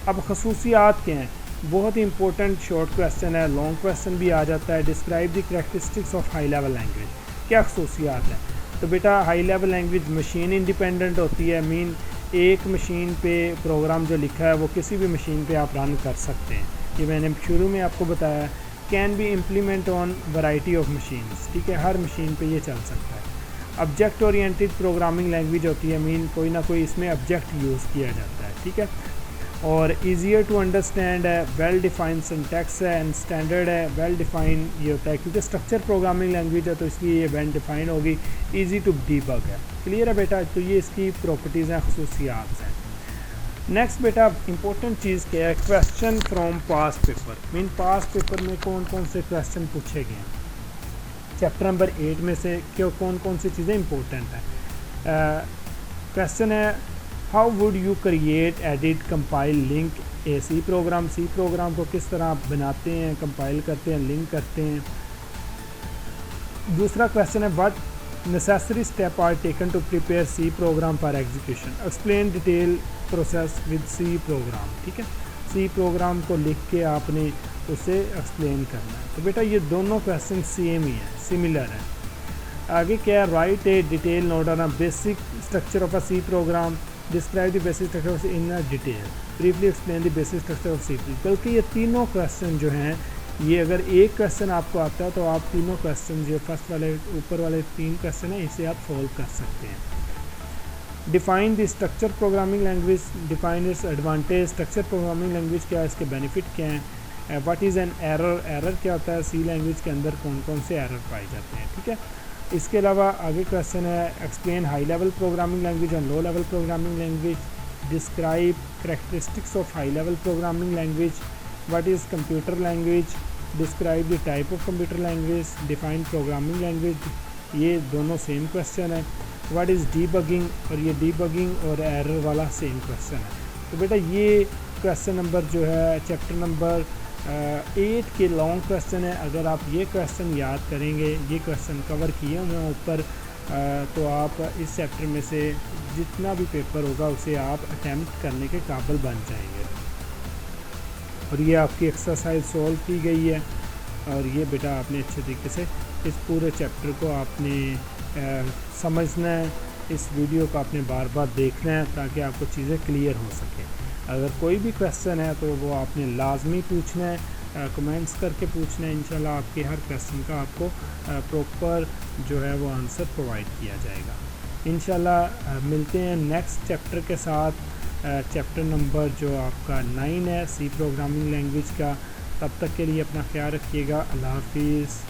अब खसूसियात क्या हैं, बहुत ही इंपॉर्टेंट शॉर्ट क्वेश्चन है, लॉन्ग क्वेश्चन भी आ जाता है। Describe the characteristics of high level language, क्या खसूसियात हैं। तो बेटा high level language machine independent होती है, मीन एक मशीन पे प्रोग्राम जो लिखा है वो किसी भी मशीन पे आप रन कर सकते हैं, ये मैंने शुरू में आपको बताया। Can be implement on variety of machines, ठीक है, हर मशीन पे ये चल सकता है। ऑब्जेक्ट ओरिएंटेड प्रोग्रामिंग लैंग्वेज होती है, मीन कोई ना कोई इसमें ऑब्जेक्ट यूज़ किया जाता है, ठीक है। और ईजियर टू अंडरस्टैंड है, वेल डिफाइंड सिंटैक्स है, एंड स्टैंडर्ड है, वेल डिफाइन ये होता है, क्योंकि स्ट्रक्चर प्रोग्रामिंग लैंग्वेज है तो इसलिए ये वेल डिफाइंड होगी। ईजी टू डीबग है, क्लियर है बेटा। तो ये इसकी प्रॉपर्टीज़ हैं, खसूसियात हैं। नेक्स्ट बेटा इंपॉर्टेंट चीज़ क्या है, question from past paper, mean past paper में कौन कौन से क्वेश्चन पूछे गए हैं। चैप्टर नंबर 8 में से क्यों कौन कौन सी चीज़ें इंपॉर्टेंट हैं। क्वेश्चन है, how would you create, edit, compile, link a C program. C program को किस तरह आप बनाते हैं, कंपाइल करते हैं, लिंक करते हैं। दूसरा क्वेश्चन है, what necessary step are taken to prepare C program for execution. Explain detail process with C program, ठीक है। सी प्रोग्राम को लिख के आपने उसे एक्सप्लेन करना है। तो बेटा ये दोनों क्वेश्चन सेम ही है, सिमिलर है। आगे क्या है, write a detail note on a basic structure of a C program, describe the basic structure in a detail, briefly explain the basic structure of C. बल्कि ये तीनों क्वेश्चन जो हैं, ये अगर एक क्वेश्चन आपको आता है तो आप तीनों क्वेश्चन जो फर्स्ट वाले ऊपर वाले 3 क्वेश्चन हैं इसे आप सॉल्व कर सकते हैं। Define the structure programming language, define it's advantage. Structure programming language क्या है, इसके बेनिफिट क्या हैं। What is an error, error क्या होता है, सी लैंग्वेज के अंदर कौन कौन से एरर पाए जाते हैं, ठीक है। इसके अलावा आगे क्वेश्चन है, explain high level programming language and low level programming language, describe characteristics of high level programming language, what is computer language, describe the type of computer language, define programming language. ये दोनों same question है। What is debugging, और ये debugging और error वाला same question है। तो बेटा ये क्वेश्चन नंबर जो है चैप्टर नंबर 8 के लॉन्ग क्वेश्चन है। अगर आप ये क्वेश्चन याद करेंगे, ये क्वेश्चन कवर किए हुए हैं ऊपर, तो आप इस चैप्टर में से जितना भी पेपर होगा उसे आप अटैम्प्ट करने के काबिल बन जाएंगे। और ये आपकी एक्सरसाइज सॉल्व की गई है, और ये बेटा आपने अच्छे तरीके से इस पूरे चैप्टर को आपने समझना है। इस वीडियो को आपने बार बार देखना है ताकि आपको चीज़ें क्लियर हो सकें। अगर कोई भी क्वेश्चन है तो वो आपने लाजमी पूछना है, कमेंट्स करके पूछना है। इंशाल्लाह आपके हर क्वेश्चन का आपको प्रॉपर जो है वो आंसर प्रोवाइड किया जाएगा। इंशाल्लाह मिलते हैं नेक्स्ट चैप्टर के साथ, चैप्टर नंबर जो आपका 9 है, सी प्रोग्रामिंग लैंग्वेज का। तब तक के लिए अपना ख्याल रखिएगा। अल्लाह हाफिज़।